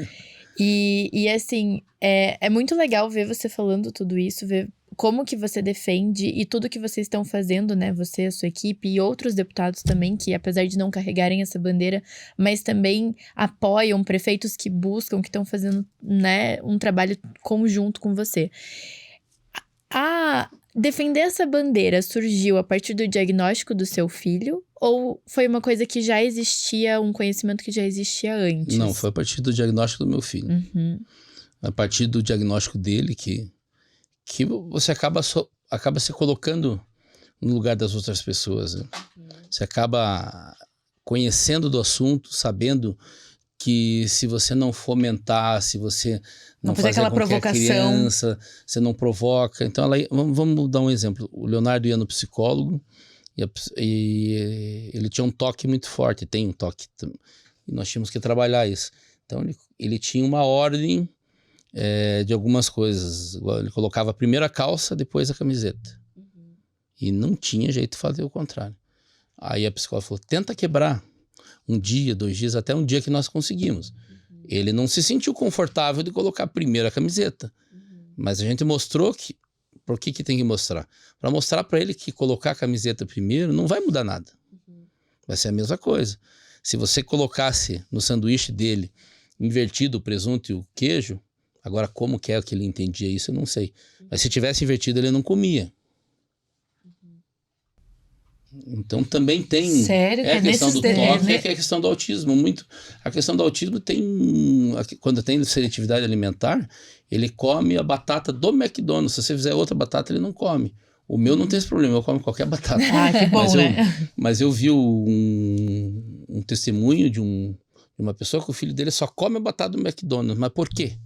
E assim, é muito legal ver você falando tudo isso, ver como que você defende e tudo que vocês estão fazendo, né? Você, a sua equipe e outros deputados também, que apesar de não carregarem essa bandeira, mas também apoiam prefeitos que buscam, que estão fazendo, né, um trabalho conjunto com você. Defender essa bandeira surgiu a partir do diagnóstico do seu filho? Ou foi uma coisa que já existia, um conhecimento que já existia antes? Não, foi a partir do diagnóstico do meu filho. A partir do diagnóstico dele que você acaba se colocando no lugar das outras pessoas. Né? Você acaba conhecendo do assunto, sabendo que se você não fomentar, se você não fazer aquela provocação, criança, você não provoca. Então, vamos dar um exemplo. O Leonardo ia no psicólogo e ele tinha um toque muito forte, tem um toque. E nós tínhamos que trabalhar isso. Então, ele tinha uma ordem de algumas coisas. Ele colocava primeiro a calça, depois a camiseta. E não tinha jeito de fazer o contrário. Aí a psicóloga falou, tenta quebrar. 1 dia, 2 dias, até um dia que nós conseguimos. Ele não se sentiu confortável de colocar primeiro a camiseta. Mas a gente mostrou que... Por que tem que mostrar? Para mostrar para ele que colocar a camiseta primeiro não vai mudar nada. Vai ser a mesma coisa. Se você colocasse no sanduíche dele invertido o presunto e o queijo, agora como que é que ele entendia isso, eu não sei. Mas se tivesse invertido, ele não comia. Então também tem... Sério? É a questão do toque, é a questão do autismo. A questão do autismo tem... Quando tem seletividade alimentar, ele come a batata do McDonald's. Se você fizer outra batata, ele não come. O meu não tem esse problema, eu como qualquer batata. Ah, que bom, mas eu vi um testemunho de uma pessoa que o filho dele só come a batata do McDonald's. Mas por quê?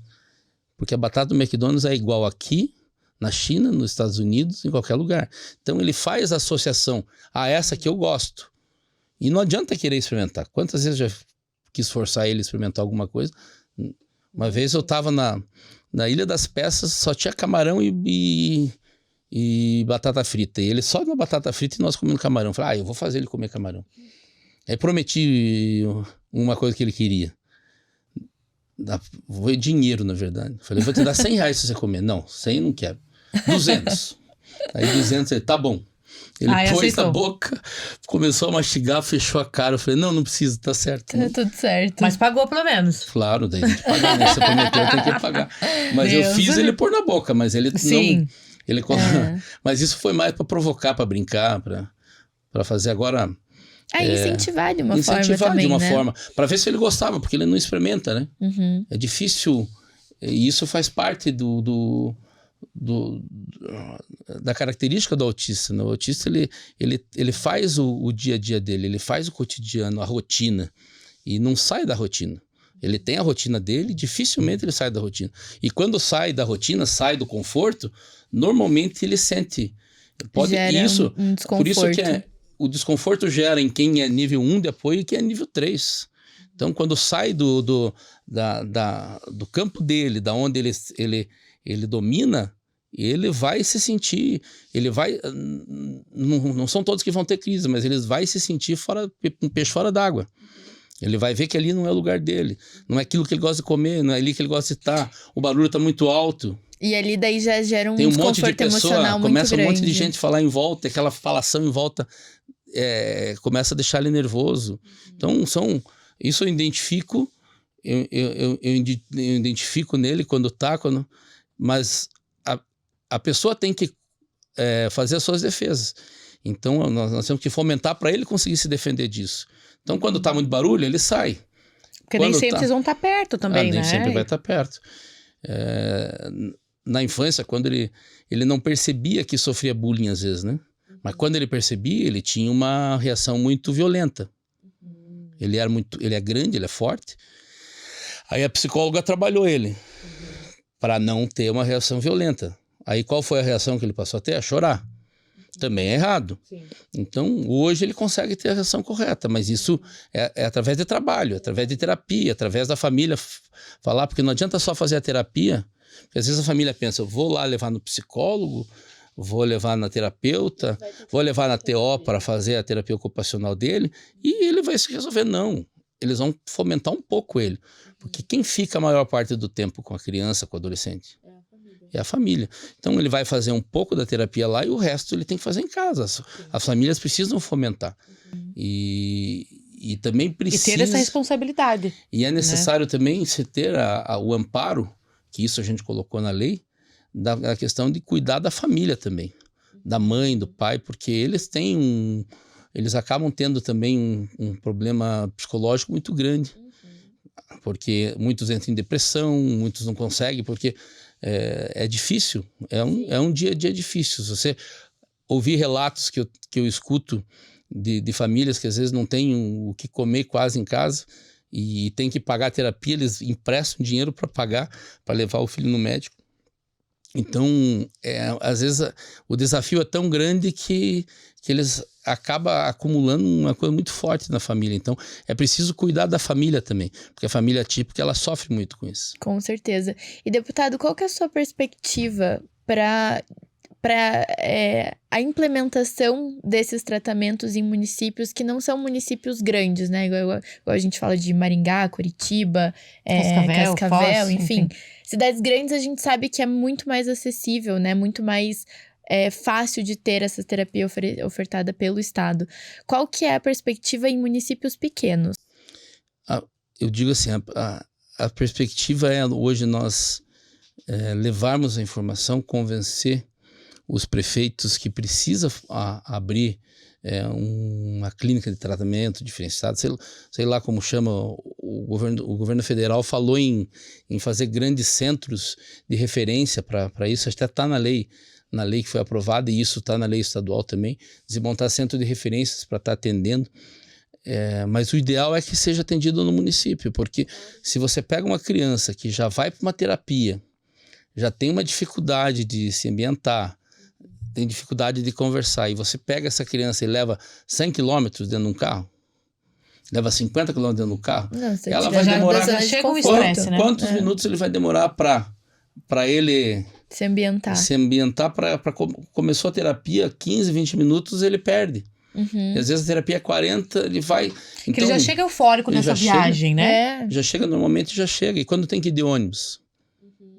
Porque a batata do McDonald's é igual aqui, na China, nos Estados Unidos, em qualquer lugar. Então ele faz a associação a essa que eu gosto. E não adianta querer experimentar. Quantas vezes eu já quis forçar ele a experimentar alguma coisa? Uma vez eu estava na Ilha das Peças, só tinha camarão e batata frita. E ele só na batata frita e nós comendo camarão. Falei, eu vou fazer ele comer camarão. Aí prometi uma coisa que ele queria. Foi dinheiro, na verdade. Falei, vou te dar 100 reais se você comer. Não, 100 eu não quero. 200. Aí 200, ele, tá bom. Ele pôs na boca, começou a mastigar, fechou a cara. Eu falei, não precisa, tá certo. Tá tudo certo. Mas pagou pelo menos. Claro, daí tem que pagar, né? Você prometeu, tem que pagar. Mas eu fiz ele pôr na boca, mas ele não... Ele... Mas isso foi mais para provocar, para brincar, para fazer agora... incentivar de uma forma incentivar também, de uma né? forma, para ver se ele gostava, porque ele não experimenta, né? Uhum. É difícil, e isso faz parte da característica do autista, né? O autista, ele faz o dia a dia dele, ele faz o cotidiano, a rotina, e não sai da rotina. Ele tem a rotina dele, dificilmente ele sai da rotina. E quando sai da rotina, sai do conforto, normalmente ele sente... Gera isso, um desconforto. Por isso que o desconforto gera em quem é nível 1 de apoio e quem é nível 3. Então, quando sai do campo dele, da onde ele domina, ele vai se sentir... Ele vai... Não são todos que vão ter crise, mas ele vai se sentir um peixe fora d'água. Ele vai ver que ali não é o lugar dele. Não é aquilo que ele gosta de comer, não é ali que ele gosta de estar. O barulho está muito alto. E ali daí já gera um Tem desconforto monte de pessoa, emocional muito começa grande. Um monte de gente falar em volta, aquela falação em volta começa a deixar ele nervoso. Então, isso eu identifico, eu identifico nele quando tá, mas a pessoa tem que fazer as suas defesas. Então, nós temos que fomentar para ele conseguir se defender disso. Então, quando tá muito barulho, ele sai. Porque nem sempre vocês vão estar perto também, né? Nem sempre vai estar perto. Na infância, quando ele não percebia que sofria bullying às vezes, né? Mas quando ele percebia, ele tinha uma reação muito violenta. Ele é grande, ele é forte. Aí a psicóloga trabalhou ele para não ter uma reação violenta. Aí qual foi a reação que ele passou a ter? A chorar. Também é errado. Sim. Então, hoje ele consegue ter a reação correta, mas isso é através de trabalho, através de terapia, através da família falar, porque não adianta só fazer a terapia, porque às vezes a família pensa, eu vou lá levar no psicólogo, vou levar na terapeuta, vou levar na TO para fazer a terapia ocupacional dele, e ele vai se resolver. Não, eles vão fomentar um pouco ele, porque quem fica a maior parte do tempo com a criança, com o adolescente? É a família. Então ele vai fazer um pouco da terapia lá e o resto ele tem que fazer em casa. As famílias precisam fomentar. E também precisa... E ter essa responsabilidade. E é necessário também se ter o amparo, que isso a gente colocou na lei, da questão de cuidar da família também. Da mãe, do pai, porque eles têm eles acabam tendo também um problema psicológico muito grande. Porque muitos entram em depressão, muitos não conseguem, porque... É difícil, é um dia a dia difícil. Se você ouvir relatos que eu escuto de famílias que às vezes não têm o que comer quase em casa e tem que pagar a terapia, eles emprestam dinheiro para pagar, para levar o filho no médico. Então, às vezes o desafio é tão grande que eles acabam acumulando uma coisa muito forte na família. Então, é preciso cuidar da família também, porque a família típica, ela sofre muito com isso. Com certeza. E, deputado, qual que é a sua perspectiva para para a implementação desses tratamentos em municípios que não são municípios grandes, né? Igual a gente fala de Maringá, Curitiba, Cascavel, Foz, enfim. Cidades grandes a gente sabe que é muito mais acessível, né? Muito mais fácil de ter essa terapia ofertada pelo Estado. Qual que é a perspectiva em municípios pequenos? Eu digo assim, a perspectiva é hoje nós levarmos a informação, convencer os prefeitos que precisa abrir uma clínica de tratamento diferenciado, sei lá como chama, o governo federal falou em fazer grandes centros de referência para isso, até está na lei que foi aprovada, e isso está na lei estadual também, desmontar centro de referências para estar atendendo. Mas o ideal é que seja atendido no município, porque se você pega uma criança que já vai para uma terapia, já tem uma dificuldade de se ambientar, tem dificuldade de conversar, e você pega essa criança e leva 100 quilômetros dentro de um carro, leva 50 quilômetros dentro do carro, ela vai demorar... Já chega um estresse, né? Quantos minutos ele vai demorar para ele... Se ambientar. Começou a terapia, 15, 20 minutos ele perde. Uhum. E às vezes a terapia é 40, ele vai... Porque ele já chega eufórico nessa viagem, né? Já chega, normalmente já chega. E quando tem que ir de ônibus?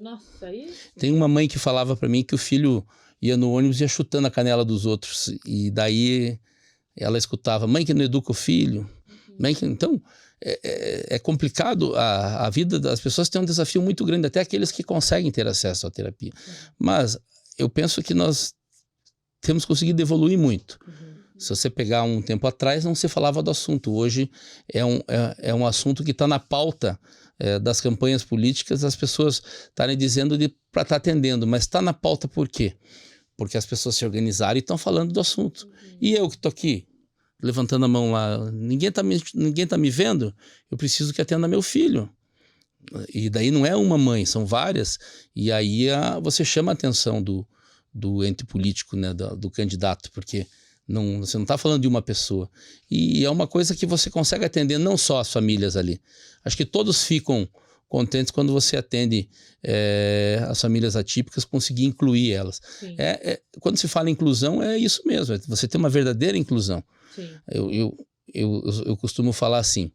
Nossa, aí... Tem uma mãe que falava para mim que o filho ia no ônibus e ia chutando a canela dos outros. E daí ela escutava, mãe que não educa o filho. Mãe que... Então, é complicado. A vida das pessoas tem um desafio muito grande, até aqueles que conseguem ter acesso à terapia. Mas eu penso que nós temos conseguido evoluir muito. Se você pegar um tempo atrás, não se falava do assunto. Hoje é um assunto que está na pauta das campanhas políticas, as pessoas estarem dizendo para estar atendendo, mas está na pauta por quê? Porque as pessoas se organizaram e estão falando do assunto. E eu que estou aqui, levantando a mão lá, ninguém tá me vendo, eu preciso que atenda meu filho. E daí não é uma mãe, são várias, e aí você chama a atenção do ente político, né, do candidato, porque você não está falando de uma pessoa. E é uma coisa que você consegue atender não só as famílias ali. Acho que todos ficam contentes quando você atende as famílias atípicas, conseguir incluir elas. Quando se fala em inclusão, é isso mesmo, você tem uma verdadeira inclusão. Sim. Eu costumo falar assim,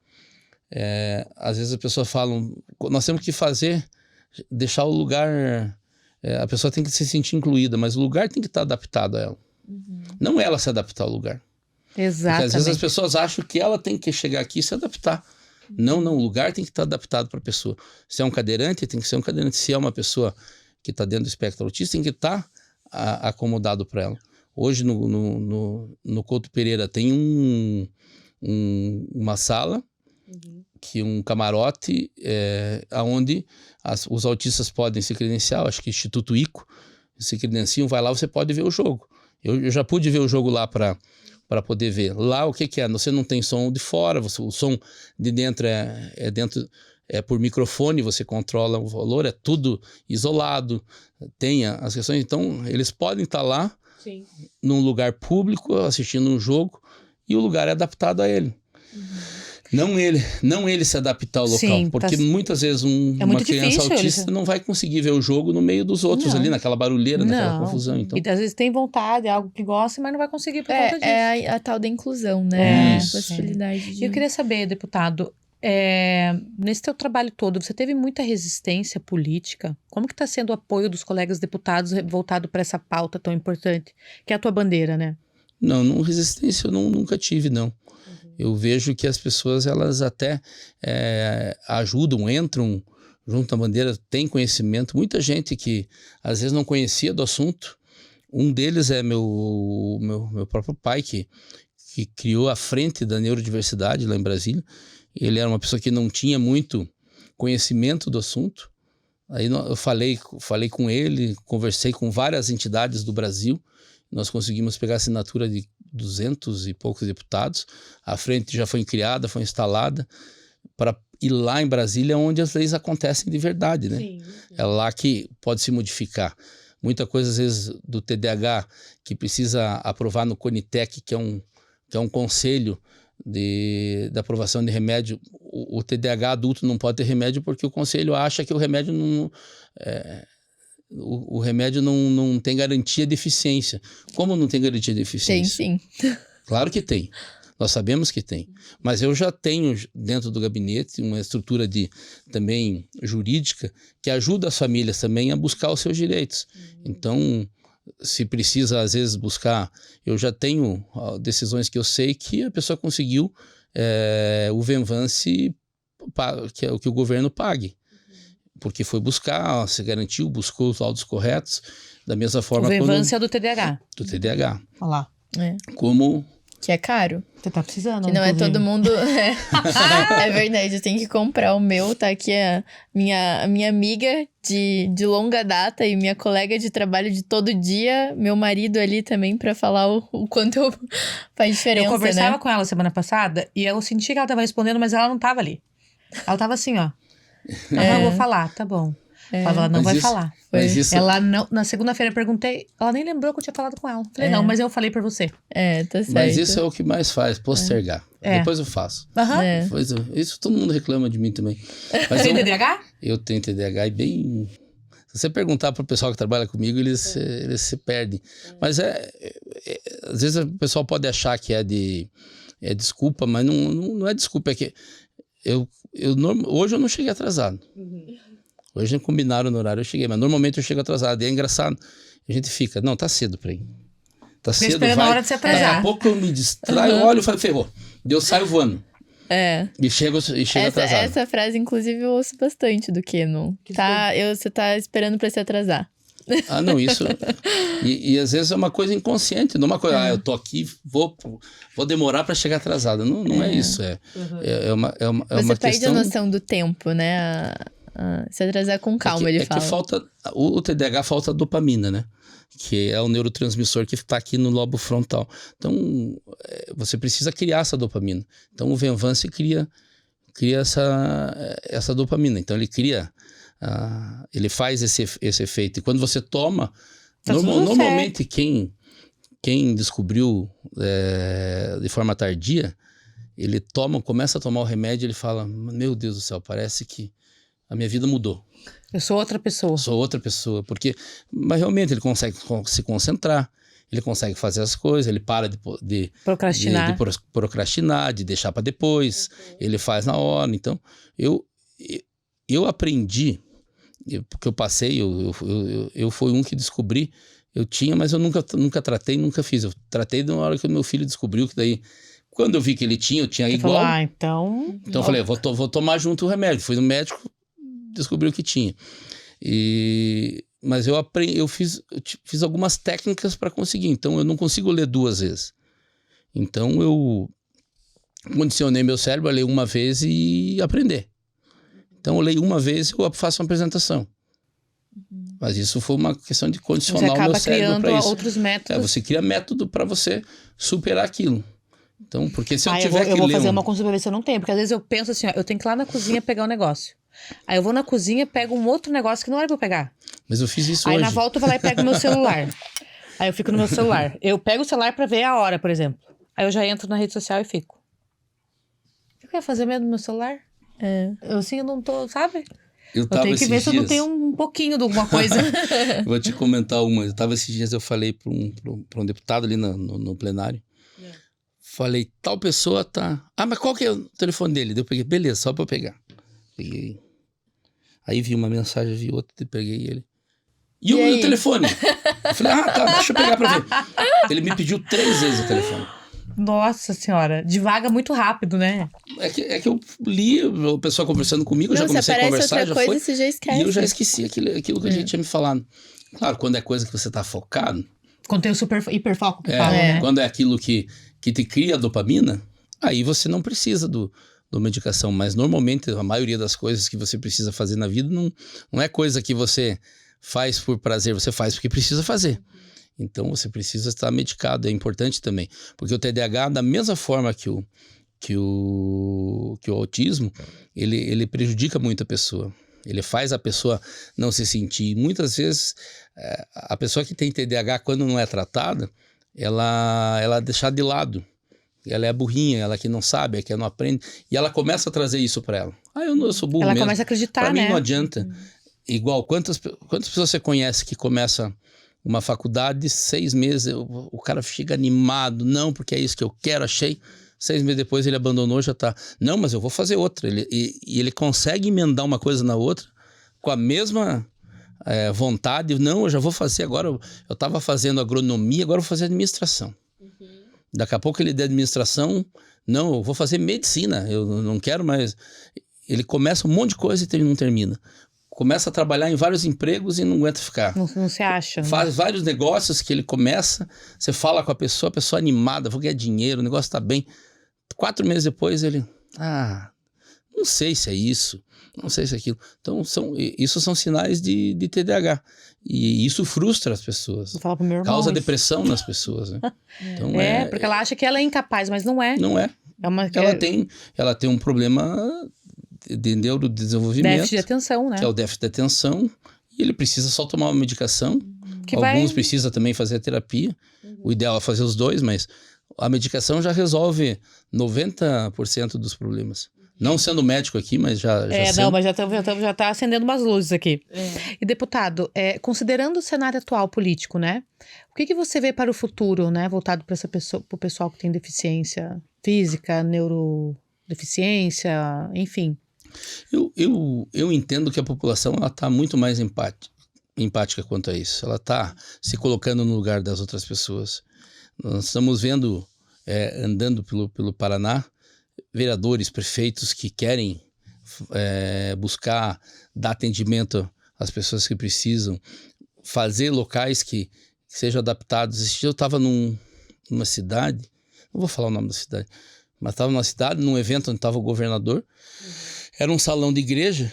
às vezes as pessoas falam, nós temos que deixar o lugar, a pessoa tem que se sentir incluída, mas o lugar tem que estar adaptado a ela. Não ela se adaptar ao lugar. Exatamente. Porque às vezes as pessoas acham que ela tem que chegar aqui e se adaptar. Não, o lugar tem que estar adaptado para a pessoa. Se é um cadeirante, tem que ser um cadeirante. Se é uma pessoa que está dentro do espectro autista, tem que estar acomodado para ela. Hoje no Couto Pereira tem uma sala, que um camarote, onde os autistas podem se credenciar, acho que Instituto ICO, se credenciam, vai lá, você pode ver o jogo. Eu já pude ver o jogo lá para poder ver. Lá o que é? Você não tem som de fora, o som de dentro é por microfone, você controla o valor, é tudo isolado, tem as questões. Então, eles podem estar lá, Sim, num lugar público, assistindo um jogo, e o lugar é adaptado a ele. Não ele se adaptar ao local. Sim, porque muitas vezes uma criança autista não vai conseguir ver o jogo no meio dos outros ali, naquela barulheira, naquela confusão. Então... E às vezes tem vontade, é algo que gosta, mas não vai conseguir por conta disso. É a tal da inclusão, né? Isso. A possibilidade de... Eu queria saber, deputado, nesse teu trabalho todo, você teve muita resistência política? Como que está sendo o apoio dos colegas deputados voltado para essa pauta tão importante, que é a tua bandeira, né? Não, resistência eu nunca tive, não. Eu vejo que as pessoas, elas até ajudam, entram junto à bandeira, tem conhecimento. Muita gente que às vezes não conhecia do assunto. Um deles é meu próprio pai, que criou a frente da neurodiversidade lá em Brasília. Ele era uma pessoa que não tinha muito conhecimento do assunto. Aí eu falei com ele, conversei com várias entidades do Brasil. Nós conseguimos pegar a assinatura de 200 e poucos deputados. A frente já foi criada, foi instalada, para ir lá em Brasília, onde as leis acontecem de verdade, né? Sim. É lá que pode se modificar. Muita coisa, às vezes, do TDAH, que precisa aprovar no CONITEC, que é um conselho da aprovação de remédio. O TDAH adulto não pode ter remédio porque o conselho acha que o remédio não... o remédio não tem garantia de eficiência. Como não tem garantia de eficiência? Tem sim. Claro que tem. Nós sabemos que tem. Mas eu já tenho dentro do gabinete uma estrutura também jurídica que ajuda as famílias também a buscar os seus direitos. Então, se precisa às vezes buscar, eu já tenho decisões que eu sei que a pessoa conseguiu o Venvance que o governo pague. Porque foi buscar, se garantiu, buscou os laudos corretos, da mesma forma... O Venvance é do TDAH. Do TDAH. Olha lá. Como... Que é caro. Você tá precisando. Que não inclusive. é todo mundo... É verdade, eu tenho que comprar o meu. Tá aqui a minha amiga de longa data e minha colega de trabalho de todo dia. Meu marido ali também, pra falar o quanto faz diferença, Eu conversava né? com ela semana passada e eu senti que ela tava respondendo, mas ela não tava ali. Ela tava assim, ó. Eu vou falar, tá bom. Ela não vai falar. Mas isso... Ela não, na segunda-feira eu perguntei, ela nem lembrou que eu tinha falado com ela. Falei, não, mas eu falei pra você. Tá certo. Mas isso é o que mais faz, postergar. Depois eu faço. Depois isso todo mundo reclama de mim também. Mas Tem TDAH? Eu tenho TDAH e bem... Se você perguntar pro pessoal que trabalha comigo, eles se perdem. Mas às vezes o pessoal pode achar que é desculpa, mas não é desculpa, é que hoje eu não cheguei atrasado. Hoje combinaram no horário, eu cheguei, mas normalmente eu chego atrasado. E é engraçado, a gente fica, não, tá cedo pra ir. Tá cedo, esperando a hora de se atrasar. Daqui a pouco eu me distraio, olho e falo, ferrou. Eu saio voando. E chego atrasado. Essa frase, inclusive, eu ouço bastante do Keno. Você tá esperando pra se atrasar. Ah, não, isso... E às vezes é uma coisa inconsciente, não é uma coisa, eu tô aqui, vou demorar pra chegar atrasado. Não é isso, é uma Você perde questão... a noção do tempo, né? Se atrasar com calma, ele fala. Que falta... O TDAH falta dopamina, né? Que é o neurotransmissor que está aqui no lobo frontal. Então, você precisa criar essa dopamina. Então, o Venvance cria essa dopamina. Então, ele cria... ele faz esse efeito. E quando você toma... normalmente, quem descobriu de forma tardia, ele começa a tomar o remédio e ele fala, meu Deus do céu, parece que a minha vida mudou. Eu sou outra pessoa. Sou outra pessoa, mas realmente ele consegue se concentrar, ele consegue fazer as coisas, ele para de procrastinar, de deixar para depois, ele faz na hora. Então, eu aprendi, porque eu passei, eu fui um que descobri, eu tinha, mas eu nunca tratei, nunca fiz. Eu tratei na hora que o meu filho descobriu, que daí, quando eu vi que ele tinha, eu tinha igual. Falou, então eu falei, vou tomar junto o remédio. Fui no médico, descobriu que tinha. Mas eu fiz algumas técnicas para conseguir. Então, eu não consigo ler 2 vezes. Então, eu condicionei meu cérebro a ler uma vez e aprender. Então, eu leio uma vez e eu faço uma apresentação. Mas isso foi uma questão de condicionar o meu cérebro para isso. Você acaba criando outros métodos. Você cria método para você superar aquilo. Então, porque se eu tiver que ler... Eu vou fazer uma consulta pra ver se eu não tenho. Porque às vezes eu penso assim, ó, eu tenho que ir lá na cozinha pegar um negócio. Aí eu vou na cozinha, pego um outro negócio que não era pra eu pegar. Mas eu fiz isso hoje. Aí na volta eu vou lá e pego o meu celular. Aí eu fico no meu celular. Eu pego o celular pra ver a hora, por exemplo. Aí eu já entro na rede social e fico. O que eu ia fazer mesmo no meu celular? Eu não tô, sabe? Eu tenho que ver se eu não tenho um pouquinho de alguma coisa. Vou te comentar uma. Esses dias eu falei pra um deputado ali no plenário. Falei, tal pessoa tá... mas qual que é o telefone dele? Daí eu peguei, beleza, só pra eu pegar. Peguei. Aí vi uma mensagem, vi outra, peguei ele. E o telefone? Eu falei, tá, deixa eu pegar pra ver. Ele me pediu 3 vezes o telefone. Nossa senhora, divaga muito rápido, né? É que eu li o pessoal conversando comigo, eu já comecei a conversar, outra coisa, você já esquece. E eu já esqueci aquilo que a gente tinha me falado. Claro, quando é coisa que você tá focado... Quando tem o hiperfoco que fala, né? Quando é aquilo que te cria dopamina, aí você não precisa do medicação. Mas normalmente a maioria das coisas que você precisa fazer na vida não é coisa que você faz por prazer, você faz porque precisa fazer. Então você precisa estar medicado, é importante também. Porque o TDAH, da mesma forma que o autismo, ele prejudica muito a pessoa. Ele faz a pessoa não se sentir. Muitas vezes, a pessoa que tem TDAH, quando não é tratada, ela é deixada de lado. Ela é burrinha, ela que não sabe, que não aprende. E ela começa a trazer isso para ela. Eu sou burro mesmo. Ela começa a acreditar, pra né? mim não adianta. igual, quantas pessoas você conhece que começa uma faculdade, 6 meses, o cara chega animado, não, porque é isso que eu quero, achei. 6 meses depois ele abandonou, já tá. Não, mas eu vou fazer outra. Ele consegue emendar uma coisa na outra com a mesma vontade. Não, eu já vou fazer agora. Eu estava fazendo agronomia, agora eu vou fazer administração. Daqui a pouco ele de administração, não, eu vou fazer medicina, eu não quero mais. Ele começa um monte de coisa e não termina. Começa a trabalhar em vários empregos e não aguenta ficar. Não se acha. Né? Faz vários negócios que ele começa, você fala com a pessoa animada, vou ganhar dinheiro, o negócio tá bem. 4 meses depois ele, não sei se é isso, não sei se é aquilo. Então, isso são sinais de TDAH. E isso frustra as pessoas. Vou falar pro meu irmão. Causa depressão nas pessoas. Né? Então, porque ela acha que ela é incapaz, mas não é. Não é. Ela tem um problema de neurodesenvolvimento. Déficit de atenção, né? Que é o déficit de atenção. E ele precisa só tomar uma medicação. Alguns precisam também fazer a terapia. O ideal é fazer os dois, mas a medicação já resolve 90% dos problemas. Não sendo médico aqui, mas já não, mas já tá acendendo umas luzes aqui. E, deputado, considerando o cenário atual político, né? O que você vê para o futuro, né? Voltado para o pessoal que tem deficiência física, neurodeficiência, enfim. Eu entendo que a população está muito mais empática quanto a isso. Ela está se colocando no lugar das outras pessoas. Nós estamos vendo, andando pelo Paraná, vereadores, prefeitos que querem buscar dar atendimento às pessoas que precisam, fazer locais que sejam adaptados. Esse dia eu estava numa cidade, não vou falar o nome da cidade, mas estava numa cidade, num evento onde estava o governador. Era um salão de igreja.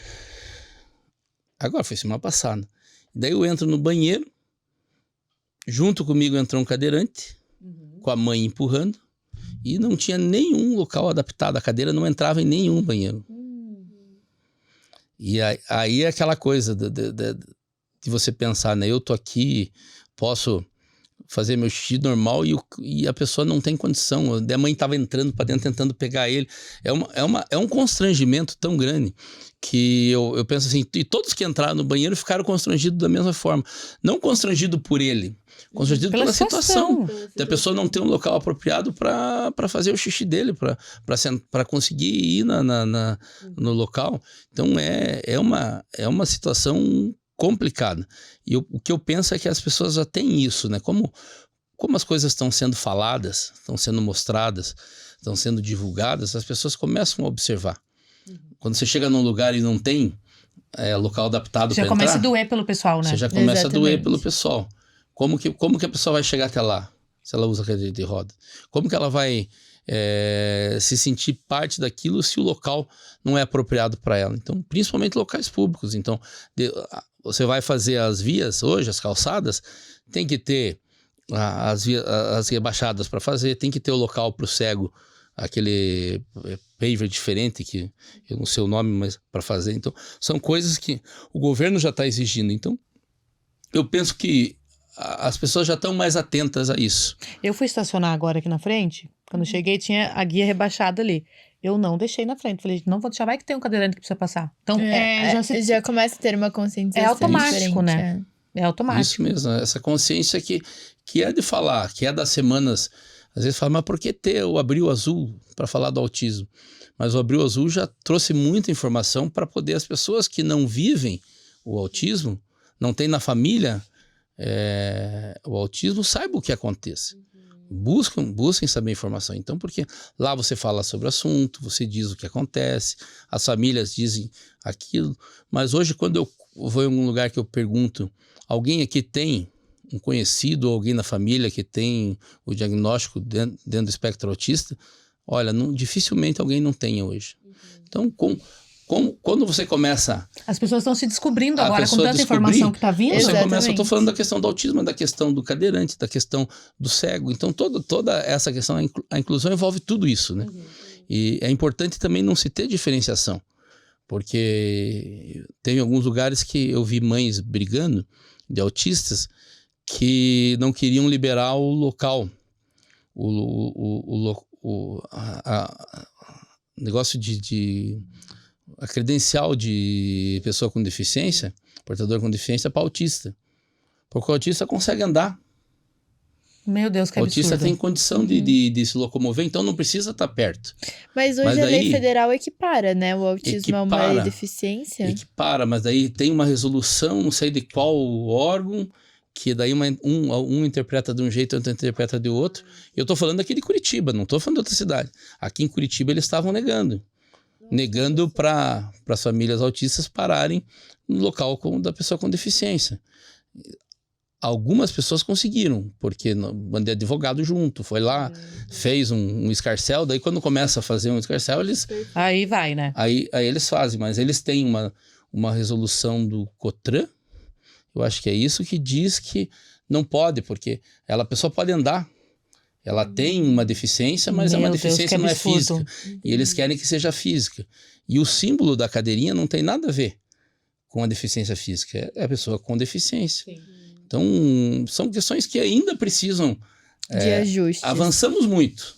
Agora foi semana passada. Daí eu entro no banheiro, junto comigo entrou um cadeirante, com a mãe empurrando, e não tinha nenhum local adaptado. A cadeira não entrava em nenhum banheiro. E aí é aquela coisa de você pensar, né? Eu tô aqui, posso fazer meu xixi normal e a pessoa não tem condição. A mãe estava entrando para dentro, tentando pegar ele. É um constrangimento tão grande que eu penso assim, e todos que entraram no banheiro ficaram constrangidos da mesma forma. Não constrangido por ele, constrangido pela situação. Da pessoa não ter um local apropriado para fazer o xixi dele, para conseguir ir no local. Então é uma situação complicada. E o que eu penso é que as pessoas já têm isso, né? Como as coisas estão sendo faladas, estão sendo mostradas, estão sendo divulgadas, as pessoas começam a observar. Quando você chega num lugar e não tem local adaptado para entrar... Já começa a doer pelo pessoal, né? Você já começa a doer pelo pessoal. Como que a pessoa vai chegar até lá, se ela usa cadeira de roda? Como que ela vai se sentir parte daquilo se o local não é apropriado para ela? Então, principalmente locais públicos. Então, você vai fazer as vias hoje, as calçadas, tem que ter as rebaixadas para fazer, tem que ter o local para o cego, aquele paver diferente, que eu não sei o nome, mas para fazer. Então, são coisas que o governo já está exigindo. Então, eu penso que as pessoas já estão mais atentas a isso. Eu fui estacionar agora aqui na frente, quando cheguei tinha a guia rebaixada ali. Eu não deixei na frente, falei, não vou deixar, vai que tem um cadeirante que precisa passar. Então, já começa a ter uma conscientização. É automático, né? É automático. Isso mesmo, essa consciência que é de falar, que é das semanas. Às vezes fala, mas por que ter o Abril Azul para falar do autismo? Mas o Abril Azul já trouxe muita informação para poder as pessoas que não vivem o autismo, não tem na família o autismo, saibam o que acontece. Busquem saber informação. Então, porque lá você fala sobre o assunto, você diz o que acontece, as famílias dizem aquilo. Mas hoje, quando eu vou em algum lugar que eu pergunto, alguém aqui tem um conhecido ou alguém na família que tem o diagnóstico dentro do espectro autista, olha, dificilmente alguém não tenha hoje. Então, quando você começa... As pessoas estão se descobrindo agora com tanta informação que está vindo. Você começa, eu estou falando da questão do autismo, da questão do cadeirante, da questão do cego. Então, toda essa questão, a inclusão envolve tudo isso, né? E é importante também não se ter diferenciação, porque tem alguns lugares que eu vi mães brigando de autistas que não queriam liberar o local, o negócio de a credencial de pessoa com deficiência, portador com deficiência, para autista. Porque o autista consegue andar. Meu Deus, que O absurdo. autista tem condição de se locomover, então não precisa estar perto. Mas hoje Mas a lei daí- federal equipara, né? O autismo é uma Equipara. deficiência. Equipara, mas daí tem uma resolução, não sei de qual órgão, que daí um interpreta de um jeito, outro interpreta de outro. Eu estou falando aqui de Curitiba, não estou falando de outra cidade. Aqui em Curitiba eles estavam negando para as famílias autistas pararem no local da pessoa com deficiência. Algumas pessoas conseguiram, porque mandei advogado junto, foi lá, fez um escarcéu, daí quando começa a fazer um escarcéu, Aí vai, né? aí eles fazem, mas eles têm uma resolução do COTRAN, eu acho que é isso que diz que não pode, porque a pessoa pode andar, ela tem uma deficiência, mas é uma Meu Deus, deficiência que não é absurdo. física, e eles querem que seja física. E o símbolo da cadeirinha não tem nada a ver com a deficiência física, é a pessoa com deficiência. Sim. Então, são questões que ainda precisam... De ajustes. Avançamos muito.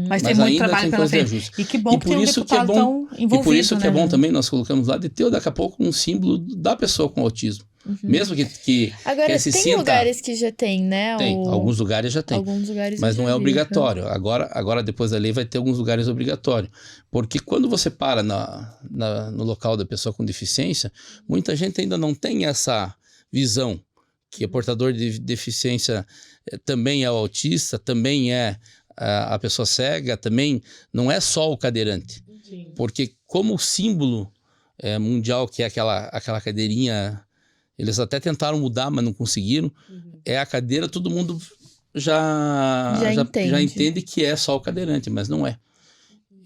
Mas tem Mas muito ainda trabalho tem pela coisa de frente. ajuste. E que bom E que por tem um isso que é deputado bom- tão envolvido, E por isso que é né? bom também, nós colocamos lá, de ter daqui a pouco um símbolo da pessoa com autismo. Mesmo que Agora, se tem sinta... lugares que já tem, né? Tem, alguns lugares já tem. Alguns lugares Mas eu não já é vi, obrigatório. Agora, depois da lei, vai ter alguns lugares obrigatórios. Porque quando você para no local da pessoa com deficiência, muita gente ainda não tem essa visão que o portador de deficiência também é o autista, também é a pessoa cega, também não é só o cadeirante. Sim. Porque como o símbolo mundial, que é aquela cadeirinha, eles até tentaram mudar, mas não conseguiram, é a cadeira, todo mundo já entende que é só o cadeirante, mas não é.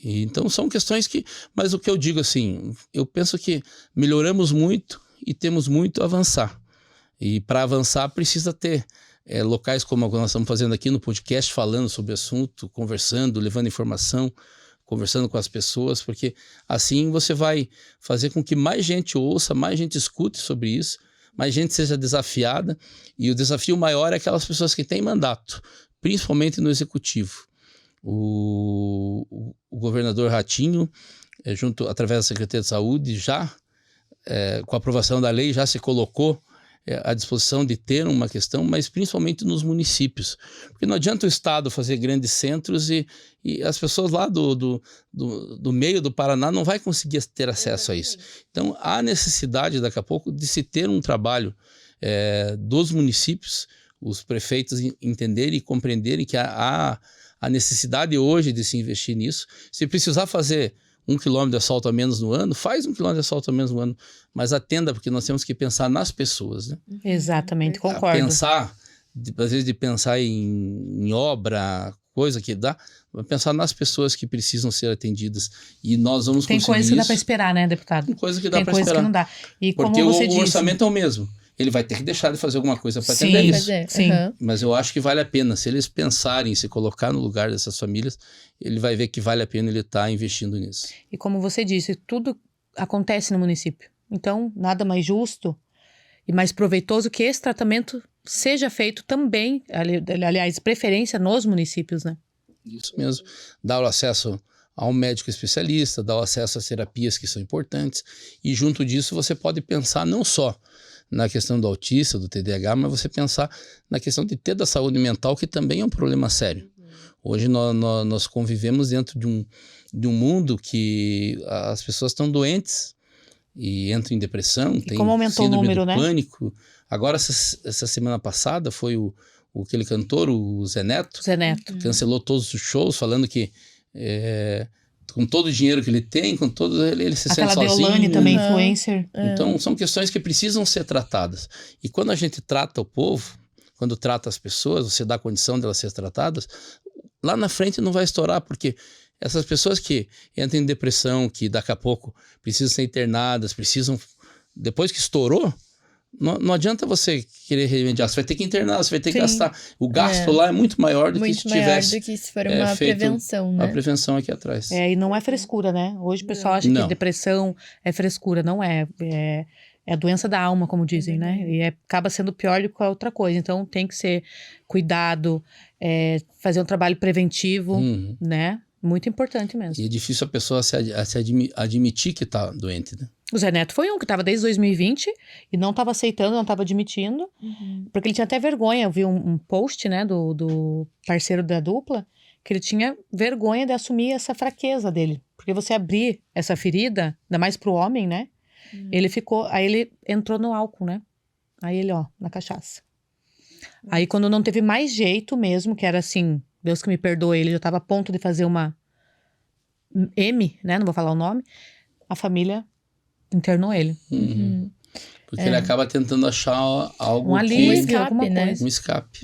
E, então são questões que... Mas o que eu digo assim, eu penso que melhoramos muito e temos muito a avançar. E para avançar precisa ter locais como nós estamos fazendo aqui no podcast, falando sobre o assunto, conversando, levando informação, conversando com as pessoas, porque assim você vai fazer com que mais gente ouça, mais gente escute sobre isso, mais gente seja desafiada, e o desafio maior é aquelas pessoas que têm mandato, principalmente no executivo. O governador Ratinho, através da Secretaria de Saúde, já, com a aprovação da lei, já se colocou à disposição de ter uma questão, mas principalmente nos municípios. Porque não adianta o Estado fazer grandes centros e as pessoas lá do meio do Paraná não vai conseguir ter acesso a isso. Então, há necessidade, daqui a pouco, de se ter um trabalho dos municípios, os prefeitos entenderem e compreenderem que há a necessidade hoje de se investir nisso. Se precisar fazer 1 quilômetro de asfalto a menos no ano, faz 1 quilômetro de asfalto a menos no ano, mas atenda, porque nós temos que pensar nas pessoas, né? Exatamente, concordo. Pensar, às vezes de pensar em obra, coisa que dá, pensar nas pessoas que precisam ser atendidas, e nós vamos conseguir isso. Tem coisa que dá para esperar, né, deputado? Tem coisa que dá Tem para coisa esperar. que não dá. E Porque como você o disse... orçamento é o mesmo. Ele vai ter que deixar de fazer alguma coisa para Sim, atender isso. sim. Mas eu acho que vale a pena. Se eles pensarem, se colocar no lugar dessas famílias, ele vai ver que vale a pena ele estar investindo nisso. E como você disse, tudo acontece no município. Então, nada mais justo e mais proveitoso que esse tratamento seja feito também, aliás, preferência nos municípios, né? Isso mesmo. Dar o acesso a um médico especialista, dar o acesso às terapias que são importantes, e junto disso você pode pensar não só na questão do autista, do TDAH, mas você pensar na questão de ter da saúde mental, que também é um problema sério. Hoje nós convivemos dentro de um mundo que as pessoas estão doentes e entram em depressão, tem como aumentou síndrome o número, do né? pânico. Agora, essa semana passada, foi aquele cantor, o Zé Neto, Zé Neto. cancelou todos os shows, falando que com todo o dinheiro que ele tem, com todo ele se Aquela sente sozinho. Deolane também, influencer. Então, são questões que precisam ser tratadas. E quando a gente trata o povo, quando trata as pessoas, você dá condição de elas serem tratadas, lá na frente não vai estourar, porque essas pessoas que entram em depressão, que daqui a pouco precisam ser internadas, depois que estourou, não adianta você querer remediar, você vai ter que internar, você vai ter que gastar. O gasto lá é muito maior do que se tivesse. Muito maior do que se for uma prevenção, né? A prevenção aqui atrás. E não é frescura, né? Hoje o pessoal acha que depressão é frescura, não é. É a doença da alma, como dizem, né? E acaba sendo pior do que qualquer outra coisa. Então tem que ser cuidado, fazer um trabalho preventivo, né? Muito importante mesmo. E é difícil a pessoa admitir que tá doente, né? O Zé Neto foi um que estava desde 2020 e não estava aceitando, não estava admitindo, porque ele tinha até vergonha. Eu vi um post, né, do parceiro da dupla, que ele tinha vergonha de assumir essa fraqueza dele. Porque você abrir essa ferida, ainda mais pro homem, né? Aí ele entrou no álcool, né? Aí ele, na cachaça. Aí quando não teve mais jeito mesmo, que era assim, Deus que me perdoe, ele já estava a ponto de fazer uma M, né? Não vou falar o nome. A família internou ele. Porque ele acaba tentando achar algo um alívio, escape, alguma né? coisa. Um escape.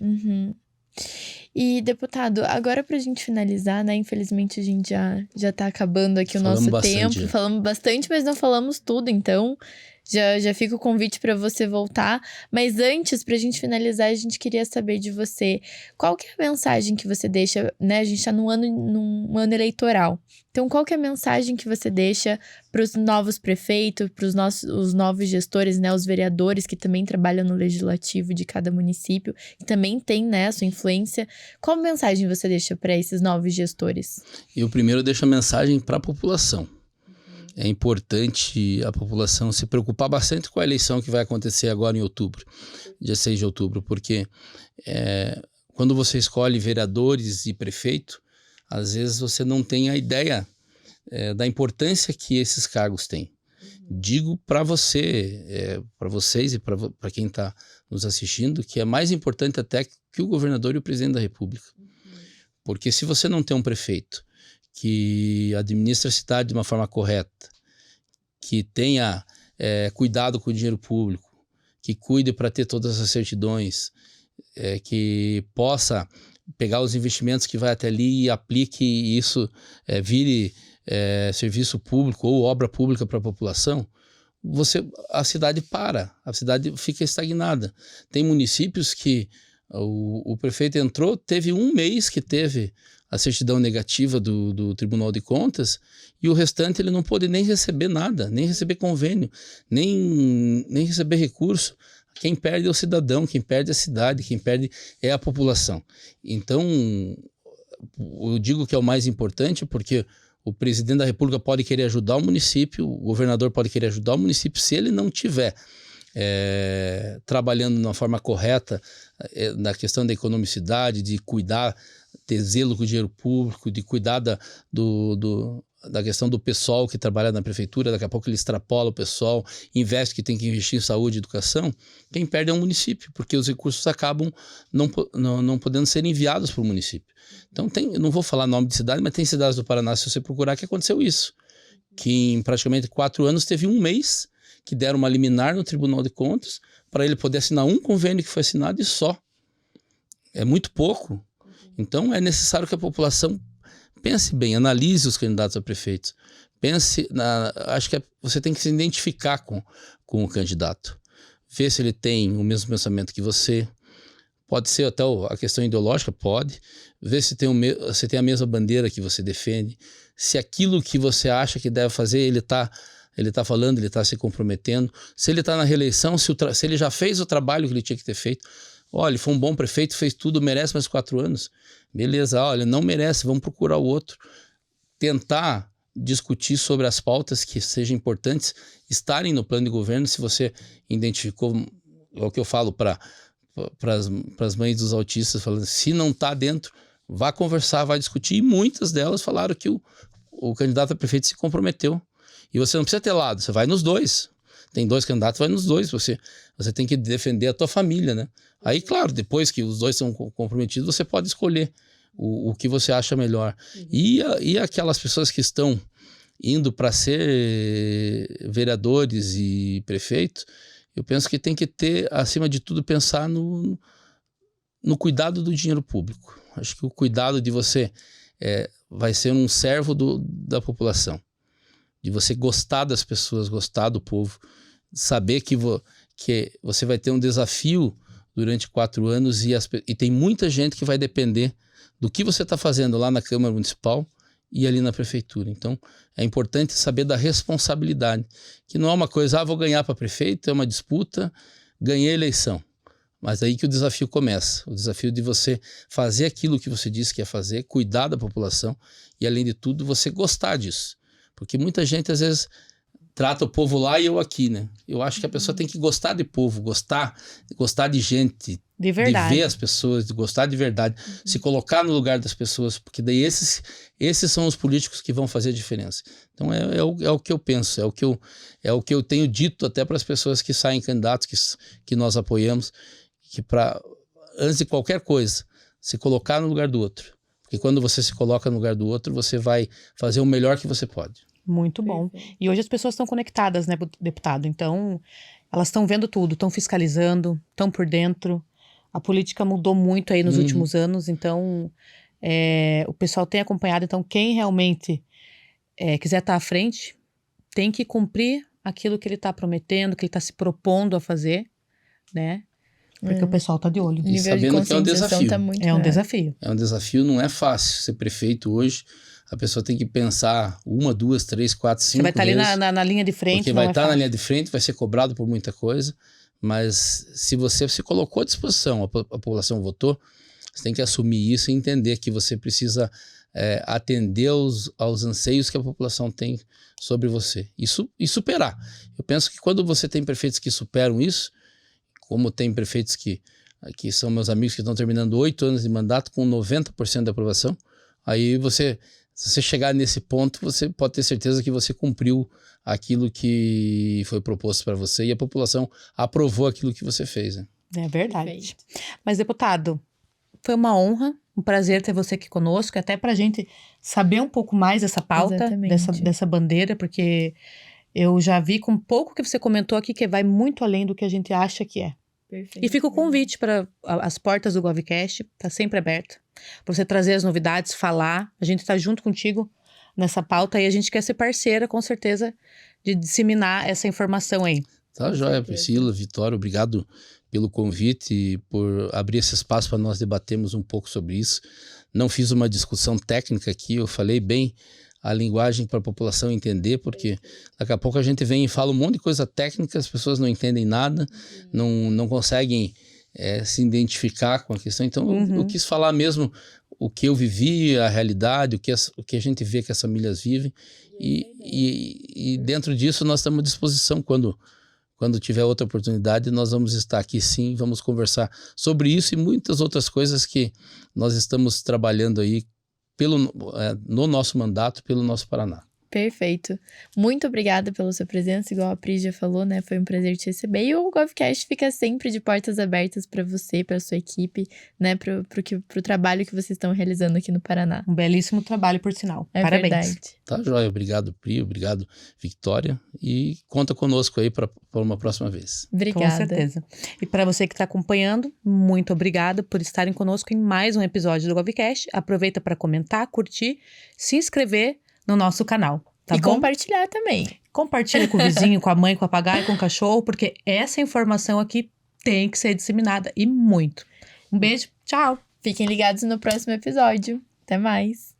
E, deputado, agora pra gente finalizar, né? Infelizmente a gente já tá acabando aqui o Falamos nosso bastante, tempo. já. Falamos bastante, mas não falamos tudo, então já fica o convite pra você voltar. Mas antes, pra gente finalizar, a gente queria saber de você, qual que é a mensagem que você deixa, né? A gente tá num ano eleitoral. Então, qual que é a mensagem que você deixa pros novos prefeitos, os novos gestores, né? Os vereadores que também trabalham no legislativo de cada município, que também tem, né, a sua influência. Qual mensagem você deixa para esses novos gestores? Eu primeiro deixo a mensagem para a população. É importante a população se preocupar bastante com a eleição que vai acontecer agora em outubro, dia 6 de outubro, porque quando você escolhe vereadores e prefeito, às vezes você não tem a ideia da importância que esses cargos têm. Digo para para vocês e para quem está nos assistindo, que é mais importante até que o governador e o presidente da República. Porque se você não tem um prefeito que administra a cidade de uma forma correta, que tenha cuidado com o dinheiro público, que cuide para ter todas as certidões, que possa pegar os investimentos que vai até ali e aplique e isso vire serviço público ou obra pública para a população, a cidade para, a cidade fica estagnada. Tem municípios que o prefeito entrou, teve um mês que teve a certidão negativa do Tribunal de Contas e o restante ele não pôde nem receber nada, nem receber convênio, nem receber recurso. Quem perde é o cidadão, quem perde é a cidade, quem perde é a população. Então, eu digo que é o mais importante porque o presidente da República pode querer ajudar o município, o governador pode querer ajudar o município, se ele não tiver trabalhando de uma forma correta na questão da economicidade, de cuidar, ter zelo com o dinheiro público, de cuidar da questão do pessoal que trabalha na prefeitura, daqui a pouco ele extrapola o pessoal, investe que tem que investir em saúde e educação, quem perde é o município, porque os recursos acabam não podendo ser enviados para o município. Então eu não vou falar nome de cidade, mas tem cidades do Paraná, se você procurar, que aconteceu isso, que em praticamente 4 anos teve um mês que deram uma liminar no Tribunal de Contas para ele poder assinar um convênio que foi assinado e só. É muito pouco. Então é necessário que a população pense bem, analise os candidatos a prefeitos. Acho que você tem que se identificar com o candidato. Ver se ele tem o mesmo pensamento que você. Pode ser até a questão ideológica, pode. Ver se tem a mesma bandeira que você defende. Se aquilo que você acha que deve fazer, ele está falando, ele está se comprometendo. Se ele está na reeleição, se ele já fez o trabalho que ele tinha que ter feito. Olha, ele foi um bom prefeito, fez tudo, merece mais 4 anos. Beleza, olha, não merece, vamos procurar o outro. Tentar discutir sobre as pautas que sejam importantes, estarem no plano de governo. Se você identificou, é o que eu falo para as mães dos autistas, falando, se não está dentro, vá conversar, vá discutir. E muitas delas falaram que o candidato a prefeito se comprometeu. E você não precisa ter lado, você vai nos dois. Tem 2 candidatos, vai nos dois. Você tem que defender a tua família, né? Aí, claro, depois que os 2 são comprometidos, você pode escolher o que você acha melhor. E aquelas pessoas que estão indo para ser vereadores e prefeitos, eu penso que tem que ter, acima de tudo, pensar no cuidado do dinheiro público. Acho que o cuidado de você vai ser um servo da população. De você gostar das pessoas, gostar do povo, saber que você vai ter um desafio durante 4 anos e tem muita gente que vai depender do que você está fazendo lá na Câmara Municipal e ali na Prefeitura. Então, é importante saber da responsabilidade, que não é uma coisa, vou ganhar para prefeito, é uma disputa, ganhei a eleição. Mas aí que o desafio começa. O desafio de você fazer aquilo que você disse que ia fazer, cuidar da população e, além de tudo, você gostar disso. Porque muita gente, às vezes, trata o povo lá e eu aqui, né? Eu acho que a pessoa tem que gostar de povo, gostar de gente, De verdade. de ver as pessoas, de gostar de verdade, se colocar no lugar das pessoas, porque daí esses são os políticos que vão fazer a diferença. Então é o que eu penso, é o que eu tenho dito até para as pessoas que saem candidatos, que nós apoiamos, que antes de qualquer coisa, se colocar no lugar do outro. Porque quando você se coloca no lugar do outro, você vai fazer o melhor que você pode. Muito bom. E hoje as pessoas estão conectadas, né, deputado? Então, elas estão vendo tudo, estão fiscalizando, estão por dentro. A política mudou muito aí nos últimos anos, então o pessoal tem acompanhado. Então, quem realmente quiser estar à frente, tem que cumprir aquilo que ele está prometendo, que ele está se propondo a fazer, né? Porque o pessoal está de olho. O nível sabendo de que é um conscientização desafio. tá muito É um maior. desafio. É um desafio, não é fácil ser prefeito hoje. A pessoa tem que pensar 1, 2, 3, 4, 5 Você vai estar ali vezes. na linha de frente, Porque não vai é estar na fácil. linha de frente, vai ser cobrado por muita coisa, mas se você se colocou à disposição, a população votou, você tem que assumir isso e entender que você precisa atender aos anseios que a população tem sobre você e superar. Eu penso que quando você tem prefeitos que superam isso, como tem prefeitos que são meus amigos que estão terminando 8 anos de mandato com 90% de aprovação, aí se você chegar nesse ponto, você pode ter certeza que você cumpriu aquilo que foi proposto para você e a população aprovou aquilo que você fez. Né? É verdade. Perfeito. Mas, deputado, foi uma honra, um prazer ter você aqui conosco, até pra gente saber um pouco mais dessa pauta, Exatamente. dessa bandeira, porque eu já vi com pouco que você comentou aqui que vai muito além do que a gente acha que é. Perfeito. E fica o convite para as portas do GovCast, tá sempre aberta, para você trazer as novidades, falar. A gente tá junto contigo nessa pauta e a gente quer ser parceira, com certeza, de disseminar essa informação aí. Tá, joia, Priscila, Vitória, obrigado pelo convite e por abrir esse espaço para nós debatermos um pouco sobre isso. Não fiz uma discussão técnica aqui, eu falei bem a linguagem para a população entender, porque daqui a pouco a gente vem e fala um monte de coisa técnica, as pessoas não entendem nada, não conseguem se identificar com a questão. Então eu quis falar mesmo o que eu vivi, a realidade, o que a gente vê que as famílias vivem e dentro disso nós estamos à disposição quando tiver outra oportunidade, nós vamos estar aqui sim, vamos conversar sobre isso e muitas outras coisas que nós estamos trabalhando aí no nosso mandato, pelo nosso Paraná. Perfeito. Muito obrigada pela sua presença, igual a Pri já falou, né? Foi um prazer te receber. E o GovCast fica sempre de portas abertas para você, para sua equipe, né? Pro trabalho que vocês estão realizando aqui no Paraná. Um belíssimo trabalho, por sinal. É Parabéns. verdade. Tá, joia. Obrigado, Pri. Obrigado, Victória. E conta conosco aí para uma próxima vez. Obrigada. Com certeza. E para você que está acompanhando, muito obrigada por estarem conosco em mais um episódio do GovCast. Aproveita para comentar, curtir, se inscrever no nosso canal, tá e bom? compartilhar também. Compartilha com o vizinho, com a mãe, com o papagaio, com o cachorro, porque essa informação aqui tem que ser disseminada e muito. Um beijo, tchau! Fiquem ligados no próximo episódio. Até mais.